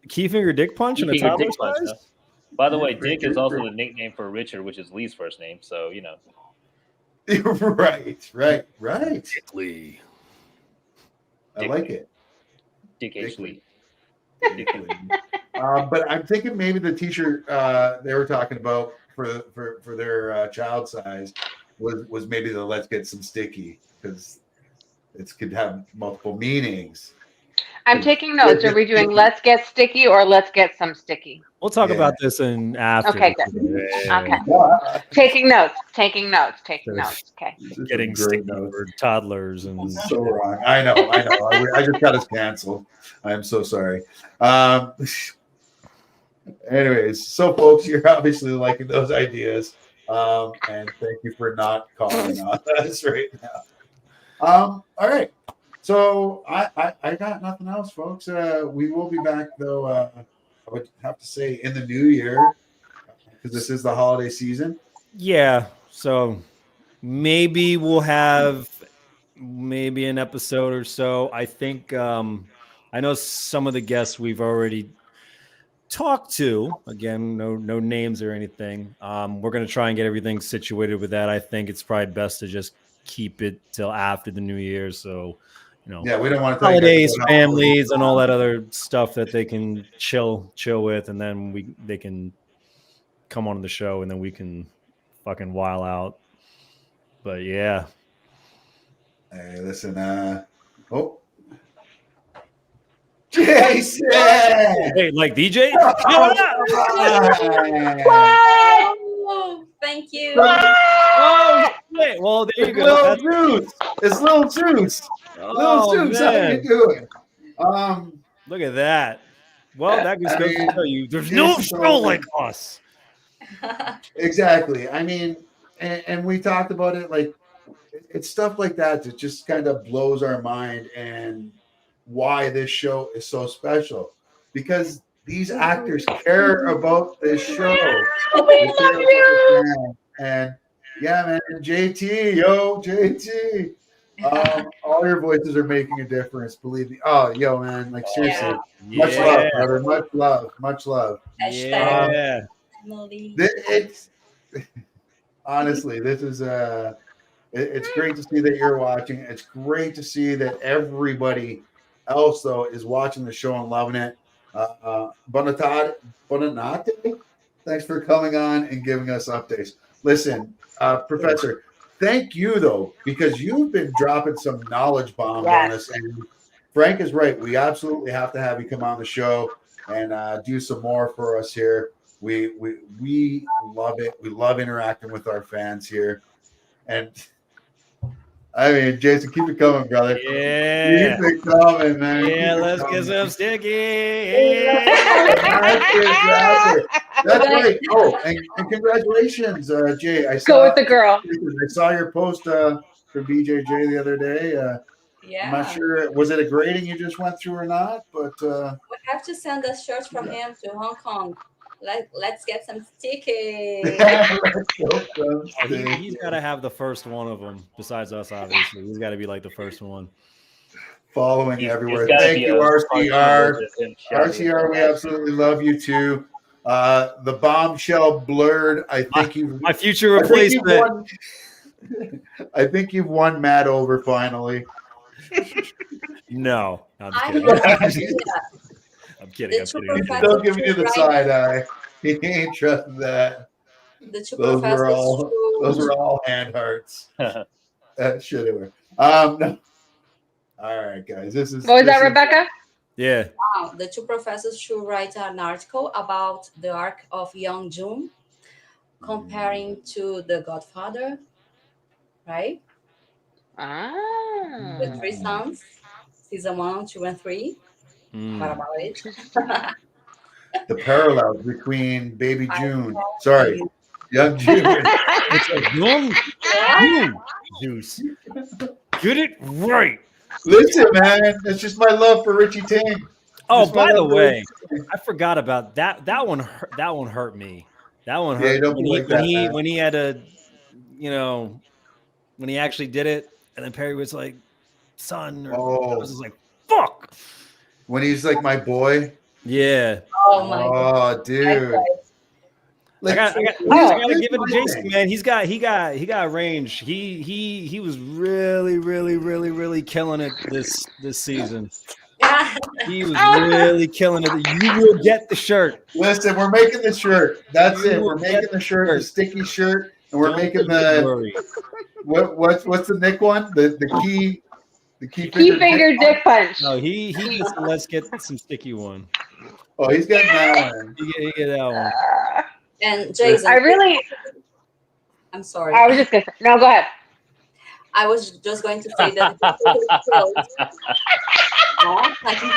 key finger dick punch in a toddler size. By the way, Dick is also the nickname for Richard, which is Lee's first name. So you know. Right. Dick Lee. I like it. Dick H. Lee. But I'm thinking maybe the t-shirt they were talking about for their child size was maybe the Let's Get Some Sticky, because it could have multiple meanings. I'm taking notes. Are we doing Let's Get Sticky or Let's Get Some Sticky? We'll talk about this in after. Okay, good. Okay. Taking notes. Okay. Getting sticky for toddlers and so wrong. I know. I just got us canceled. I am so sorry. Anyways, so folks, you're obviously liking those ideas. And thank you for not calling on us right now. All right. So I got nothing else, folks. We will be back though. I would have to say in the new year, because this is the holiday season. Yeah. So maybe we'll have an episode or so. I think I know some of the guests we've already talked to. Again, no names or anything. We're gonna try and get everything situated with that. I think it's probably best to just keep it till after the new year. So, you know, we don't want to holidays, families, and all that other stuff that they can chill with, and then they can come on the show, and then we can fucking while out. But yeah. Hey, listen. Jason. Hey, like DJ? Oh, thank you. Oh, wait. Well, there you go. It's Little Juice. Little Juice, how you doing? Look at that. Well, that just goes to tell you there's no show like us. Exactly. I mean, and we talked about it, like it's stuff like that that just kind of blows our mind, and why this show is so special, because these actors care about this show. We love you. And yeah, man, JT, all your voices are making a difference, believe me. Oh, yo, man, like seriously, much love, brother. Much love. Yeah. It's honestly, this is it's great to see that you're watching. It's great to see that everybody else though is watching the show and loving it. Bonanate, thanks for coming on and giving us updates. Listen, Professor, thank you though, because you've been dropping some knowledge bombs on us, and Frank is right. We absolutely have to have you come on the show and do some more for us here. We love it. We love interacting with our fans here, and I mean, Jason, keep it coming, brother. Yeah. Keep it coming, man. Yeah, let's get some sticky. That's right. Oh, and congratulations, Jay. Go with the girl. I saw your post from BJJ the other day. I'm not sure. Was it a grading you just went through or not? But we have to send a shirt from him to Hong Kong. Let's get some sticky. He's got to have the first one of them. Besides us, obviously, he's got to be like the first one. Following everywhere. Thank you, RCR. RCR, we absolutely love you too. The bombshell blurred. I think you've My future I think you've replacement. won. I think you've won Matt over finally. No, I'm just I kidding. have I'm kidding. the I'm two kidding. I'm He's kidding. still professors giving you should the write. side eye. He ain't trusting that. The two Those were professors should. all hand hearts. Shit, they were. No. All right, guys. What was that, Rebecca? Yeah. The two professors should write an article about the arc of Young Jun, comparing to The Godfather, right? The Three Sons, season 1, 2, and 3. What about it? The parallels between Baby I June. tell Sorry, you. Young June. It's a young you, Zeus. Get it right. Listen, man, it's just my love for Richie Tang. Oh, Just my by the love for way, Richie Tang. I forgot about that. That one. That one hurt me. That one Yeah, hurt don't when be he like that, man. when he had to, you know, when he actually did it, and then Perry was like, "Son," or I was Oh, just like, "Fuck." when he's like my boy. Yeah. Oh my God. Oh, dude. I Like, got Truly. to here's give it to my Jason, thing. man. He got range. He was really killing it this season. He was really killing it. You will get the shirt. Listen, we're making the shirt. That's You it. will We're get making the shirt, the shirt. sticky shirt, and we're Don't making you the worry. what's the Nick one? The key Key finger finger Nick one? dick punch. No, he gets the let's get some sticky one. Oh, he's getting that one. He get that one. And Jason, I really. I'm sorry. I was just gonna. No, go ahead. I was just going to say that it's totally closed. Oh, I can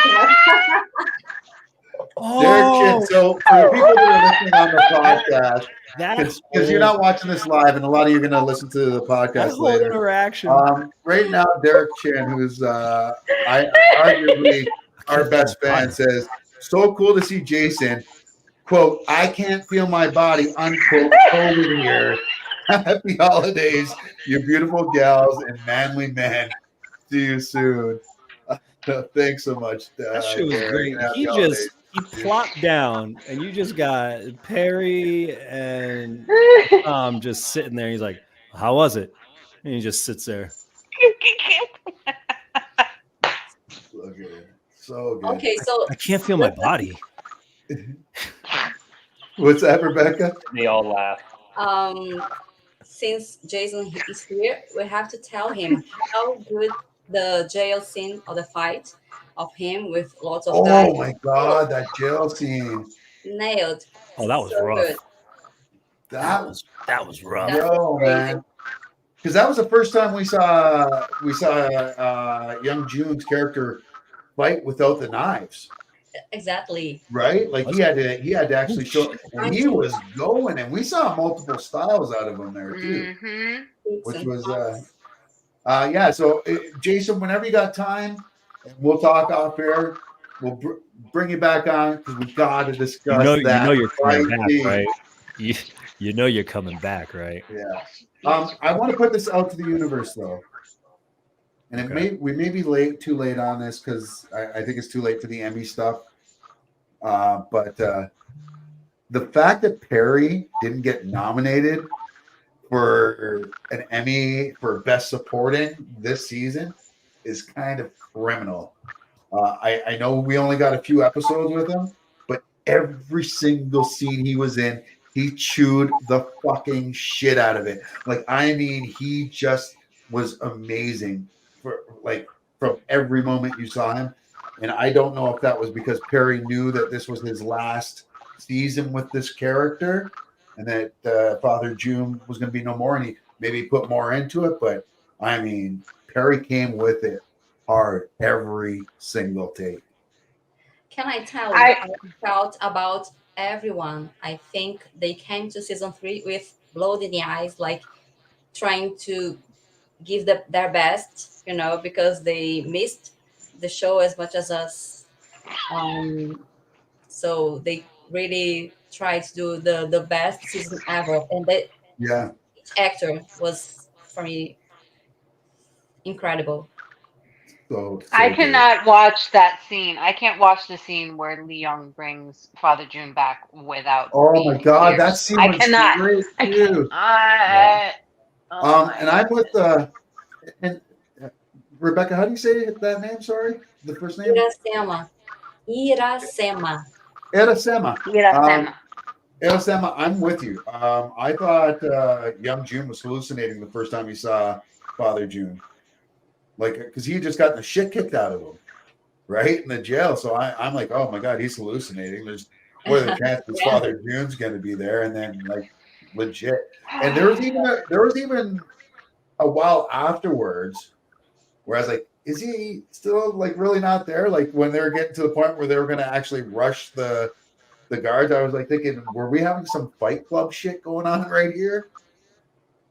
Derek Chin. So for the people that are listening on the podcast, That because you're not watching this live, and a lot of you are going to listen to the that podcast whole later. interaction. Right now, Derek Chin, who's arguably our best fan, says, "So cool to see Jason." Quote, "I can't feel my body." Unquote. COVID here. Happy holidays, you beautiful gals and manly men. See you soon. Thanks so much. That shit was Derek, great. and happy holidays. He plopped down, and you just got Perry and just sitting there. He's like, "How was it?" And he just sits there. So good. So good. Okay, so I can't feel my body. What's that, Rebecca? They all laugh. since Jason is here, we have to tell him how good the jail scene or the fight of him with lots of guys Oh my God, that jail scene. nailed. Oh, that was So rough. good. That was rough. That Yo, was crazy. man. Because that was the first time we saw young June's character fight without the knives, Exactly. right? Like he had to actually show, and he was going, and we saw multiple styles out of him there too, which was yeah. So Jason, whenever you got time, and we'll talk off air. We'll bring you back on because we got to discuss You know that. you're coming back, scene. right? You know you're coming back, right? Yeah. I want to put this out to the universe though, and we may be too late on this because I think it's too late for the Emmy stuff. But the fact that Perry didn't get nominated for an Emmy for Best Supporting this season is kind of criminal. I know we only got a few episodes with him, but every single scene he was in, he chewed the fucking shit out of it. Like, I mean, he just was amazing from every moment you saw him. And I don't know if that was because Perry knew that this was his last season with this character and that Father June was going to be no more, and he maybe put more into it. But I mean, Perry came with it hard every single take. Can I tell you, I felt about everyone. I think they came to season 3 with blood in the eyes, like trying to give their best, because they missed the show as much as us. So they really tried to do the best season ever. And each actor was, for me, incredible. I good. cannot watch that scene. I can't watch the scene where Leon brings Father June back without. Oh my being in God, that tears. scene I was cannot. great I too. can't. Oh my And I'm with and Rebecca. How do you say that name? Sorry, the first name. Iracema. Iracema. Erasema. God. Erasema, I'm with you. I thought young June was hallucinating the first time he saw Father June, like because he had just gotten the shit kicked out of him, right in the jail. So I'm like, oh my God, he's hallucinating. There's what are the chances Yeah. Father June's going to be there, and then like legit. And there was even a while afterwards where I was like, is he still like really not there? Like when they were getting to the point where they were going to actually rush the guards, I was like thinking, were we having some Fight Club shit going on right here?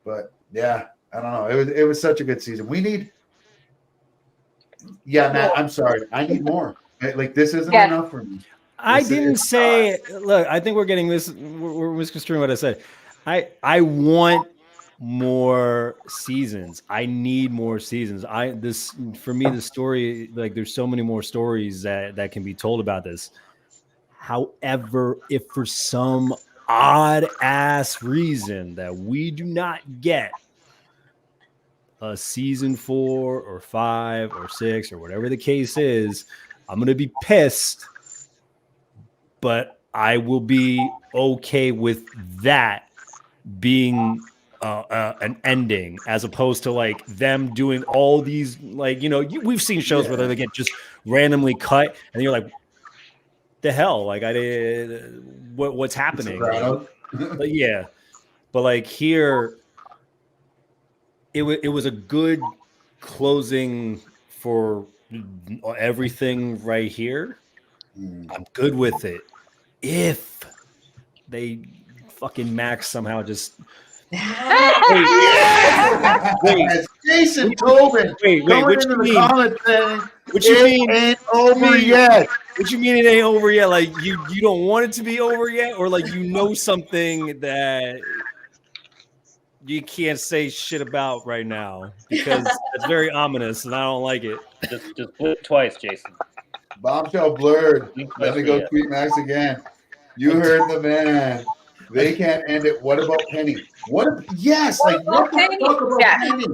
But yeah, I don't know. It was such a good season. We need, Matt. I'm sorry. I need more. Like this isn't Yes. enough for me. I didn't say. Look, I think we're getting this. We're misconstruing what I said. I want more seasons. I need more seasons. This for me the story, like there's so many more stories that can be told about this. However, if for some odd ass reason that we do not get a season 4 or 5 or 6 or whatever the case is, I'm going to be pissed, but I will be okay with that being an ending as opposed to like them doing all these, like, we've seen shows where they get just randomly cut and you're like, the hell, like I did what's happening? But yeah, but like here it was a good closing for everything right here. I'm good with it if they fucking Max somehow just wait, Jason Tobin. Wait, what you mean? What you mean? Ain't over yet. What you mean it ain't over yet? Like you don't want it to be over yet, or like something that you can't say shit about right now because it's very ominous and I don't like it. Just put it twice, Jason. Bombshell blurred. Let me go tweet Max again. You heard the man. They can't end it. What about Penny? What the fuck about Penny?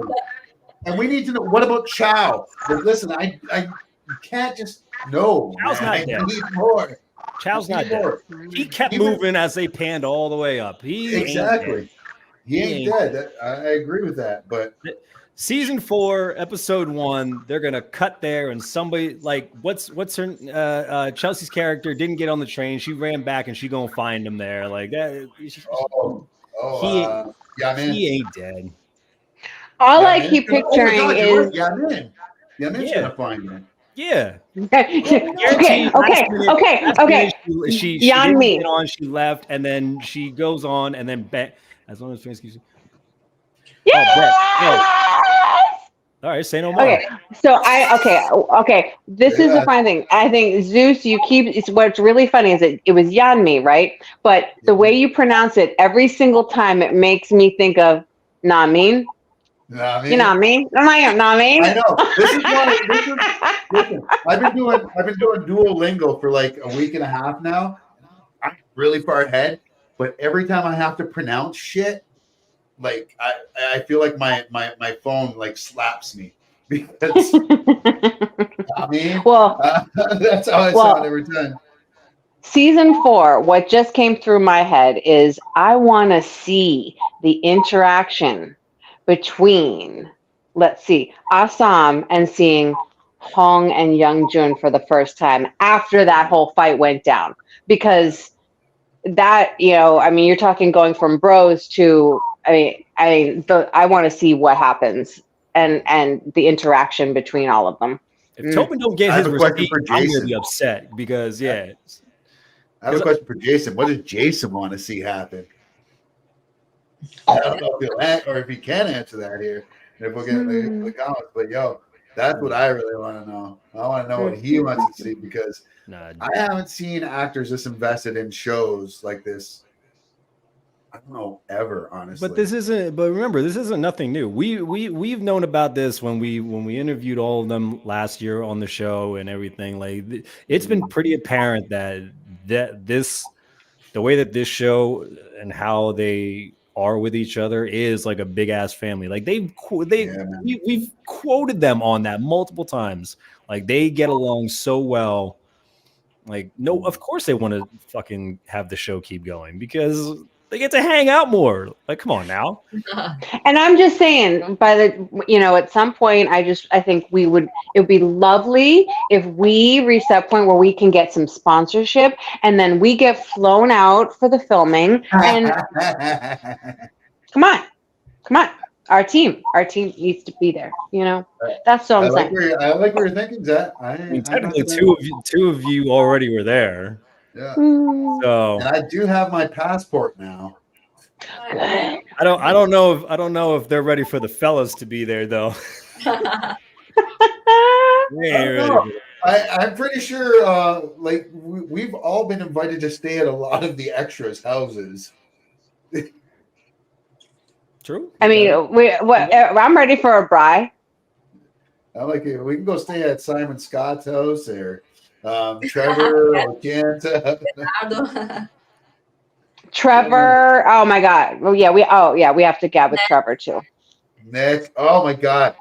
And we need to know, what about Chow? But listen, I can't just know. Chow's not dead. I need more. Chow's not dead. He kept moving as they panned all the way up. He ain't dead. I agree with that. But season 4, episode 1, they're gonna cut there, and somebody like what's her Chelsea's character didn't get on the train. She ran back, and she gonna find him there. Like that. He ain't dead. All I keep picturing is Yamin's gonna find him. Yeah. Okay. She didn't get on. She left, and then she goes on, and then as long as fans keep. All right, say no more. Okay, so okay. This is the fine thing. I think Zeus, what's really funny is that it was Yanmi, right? But the way you pronounce it, every single time it makes me think of Namin. You know what I mean? I know. Listen, I've been doing Duolingo for like a week and a half now. I'm really far ahead, but every time I have to pronounce shit, like I feel like my phone like slaps me because that's how I sound every time. Season 4, what just came through my head is I want to see the interaction between, let's see, Assam and seeing Tong and Young Jun for the first time after that whole fight went down, because that, you're talking going from bros to, I want to see what happens and the interaction between all of them. If Tobin don't get his receipt, I'm gonna be upset because I have a question for Jason. What does Jason want to see happen? I don't know if he'll or if he can answer that here. If we'll get the comments, but that's what I really want to know. I want to know what he wants to see because I haven't seen actors this invested in shows like this I don't know ever, honestly. But this isn't. But remember, this isn't nothing new. We've known about this when we interviewed all of them last year on the show and everything. Like it's been pretty apparent that this the way that this show and how they are with each other is like a big ass family. Like we've quoted them on that multiple times. Like they get along so well. Like no, of course they want to fucking have the show keep going because they get to hang out more. Like come on now. And I'm just saying, by the at some point, I think it would be lovely if we reach that point where we can get some sponsorship, and then we get flown out for the filming. And come on, our team needs to be there. That's what I'm saying. I like where you're thinking, Zach. I mean, technically, two of you already were there. Yeah. So, and I do have my passport now. I don't know if they're ready for the fellas to be there though. I'm pretty sure like we've all been invited to stay at a lot of the extras' houses. True. I mean, I'm ready for a braai. I like it. We can go stay at Simon Scott's house or Trevor or Kenta. Trevor, oh my God. We have to get with Trevor too. Nick, oh my God.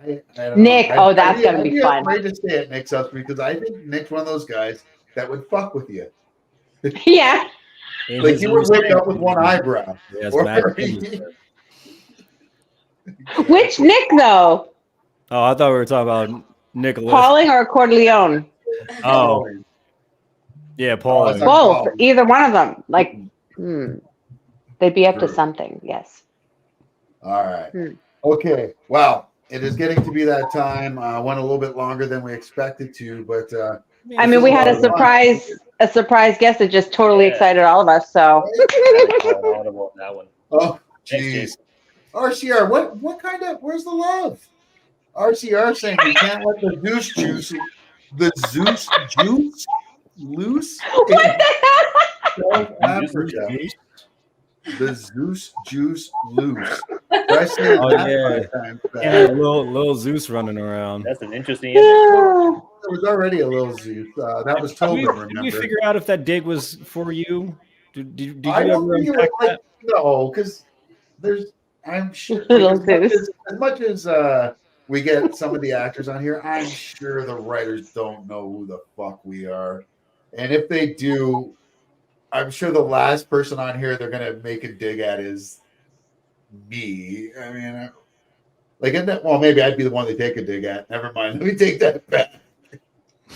I don't Nick, know. That's gonna be fun. I'm afraid to stay at Nick's house because I think Nick's one of those guys that would fuck with you. Yeah. Like you would wake up with one eyebrow. Yes, Which Nick though? Oh, I thought we were talking about Nicholas. Pauling or Corleone? Oh. Yeah, Paul. Both, either one of them. Like, they'd be up to something. Yes. All right. Okay. Wow. It is getting to be that time. Went a little bit longer than we expected to, but I mean, we had a surprise guest that just totally excited all of us. So. That one. Oh, jeez. RCR, what kind of? Where's the love? RCR saying you can't let the Zeus juice loose. What the South Africa. The Zeus juice loose. I say yeah, little Zeus running around. That's an interesting image. There was already a little Zeus. That was Tobin, remember? Did we figure out if that dig was for you? Did you ever unpack that? No, because I'm sure as much as we get some of the actors on here, I'm sure the writers don't know who the fuck we are. And if they do, I'm sure the last person on here they're gonna make a dig at is me. I mean, maybe I'd be the one they take a dig at. Never mind. Let me take that back.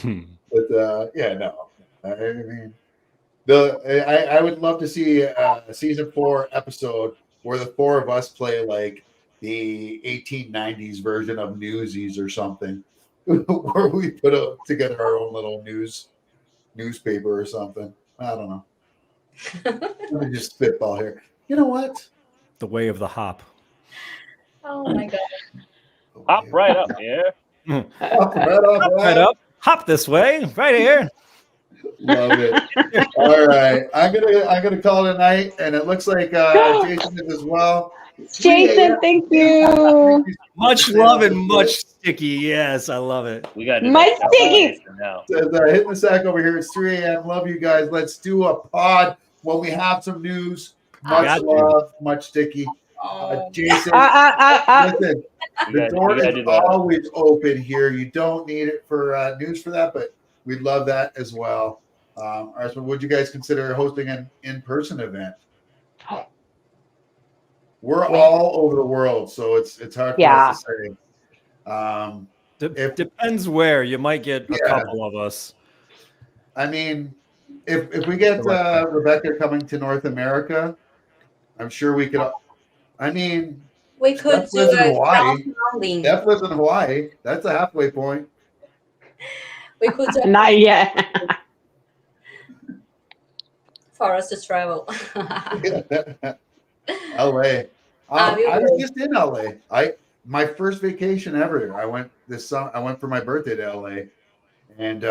But no. I mean, I would love to see a season 4 episode where the 4 of us play like the 1890s version of Newsies or something, where we put together our own little newspaper or something. I don't know. Let me just spitball here. You know what? The way of the hop. Oh my God. Hop right up here. Right up. Hop this way, right here. Love it. All right, I'm gonna call it a night, and it looks like Jason is as well. Jason, thank you. Much love and much sticky. Yes, I love it. We got much sticky now. Says, hitting the sack over here. It's 3 a.m. Love you guys. Let's do a pod when we have some news. Much love, much sticky. Jason, listen, the door is always open here. You don't need it for news for that, but we'd love that as well. All right, so would you guys consider hosting an in-person event? We're all over the world, so it's hard for us to say. Depends where. You might get a couple of us. I mean, if we get Rebecca coming to North America, I'm sure we could. I mean, we could do Hawaii. Steph lives in Hawaii. That's a halfway point. We could do not yet. For us to travel. LA. I was just in LA. My first vacation ever. I went this summer. I went for my birthday to LA, and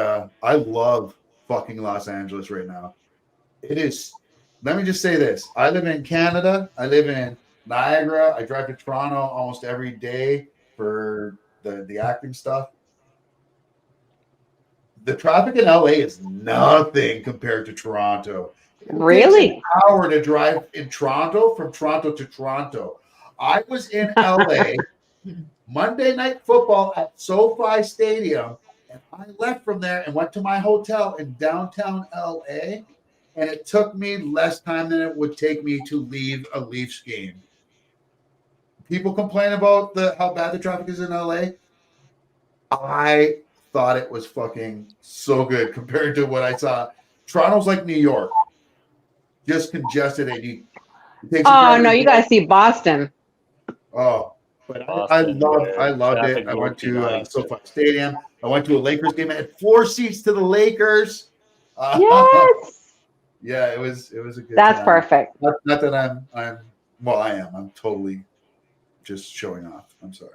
I love fucking Los Angeles right now. It is let me just say this. I live in Canada. I live in Niagara. I drive to Toronto almost every day for the acting stuff. The traffic in LA is nothing compared to Toronto. It takes Really? an hour to drive in Toronto from Toronto to Toronto. I was in LA Monday Night Football at SoFi Stadium, and I left from there and went to my hotel in downtown LA, and it took me less time than it would take me to leave a Leafs game. People complain about how bad the traffic is in LA. I thought it was fucking so good compared to what I saw. Toronto's like New York, just congested. It takes you Oh forever no, to you get- got to see Boston. Oh, but Boston, I loved traffic it. I went would be to nice. SoFi Stadium. I went to a Lakers game. I had 4 seats to the Lakers. Yes, Yeah, it was a good that's time. perfect. Not that I'm I am. I'm totally just showing off. I'm sorry.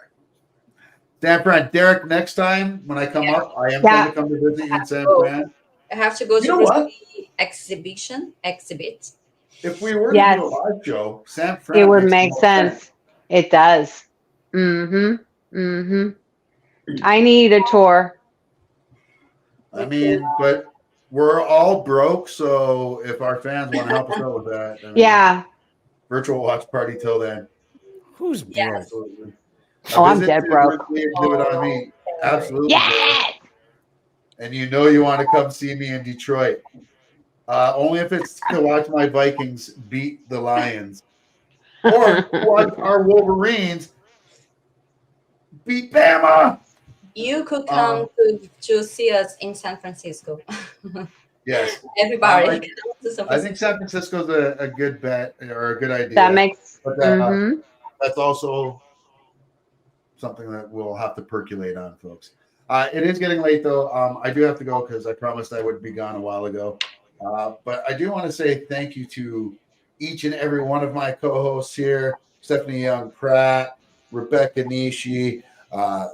San Fran, Derek, next time when I come up, I am going to come to visit you in San Fran. I have to go You to know what? the exhibit. If we were Yes. to do a live show, San Fran It would makes make more sense. It does. I need a tour. I mean, but we're all broke, so if our fans want to help us out with that, I mean, Yeah. virtual watch party till then. Who's broke? Yes. Absolutely. Oh, I'm Visit dead to broke. the exhibit on me. Absolutely. Yes. And you know you want to come see me in Detroit. Only if it's to watch my Vikings beat the Lions. Or watch our Wolverines beat Bama. You could come to see us in San Francisco. Yes. Everybody. I think San Francisco's a good bet or a good idea. That makes. But that's also something that we'll have to percolate on, folks. It is getting late, though. I do have to go because I promised I would be gone a while ago. But I do want to say thank you to each and every one of my co-hosts here, Stephanie Young-Pratt, Rebecca Nishi,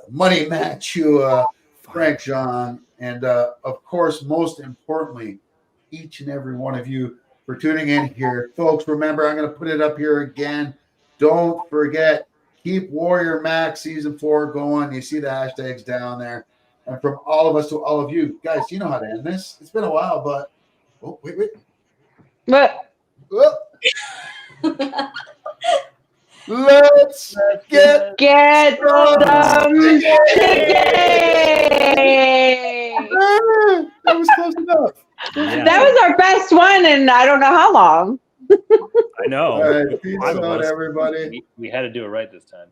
Money Matt Chua, Frank John, and of course, most importantly, each and every one of you for tuning in here. Folks, remember, I'm going to put it up here again. Don't forget, keep Warrior Max Season 4 going. You see the hashtags down there. And from all of us to all of you, guys, you know how to end this. It's been a while, but oh, wait. But Oh. Let's get get some tickets. That was close enough. Yeah. That was our best one, and I don't know how long. I know. All right, peace Five of out, us. everybody. We had to do it right this time.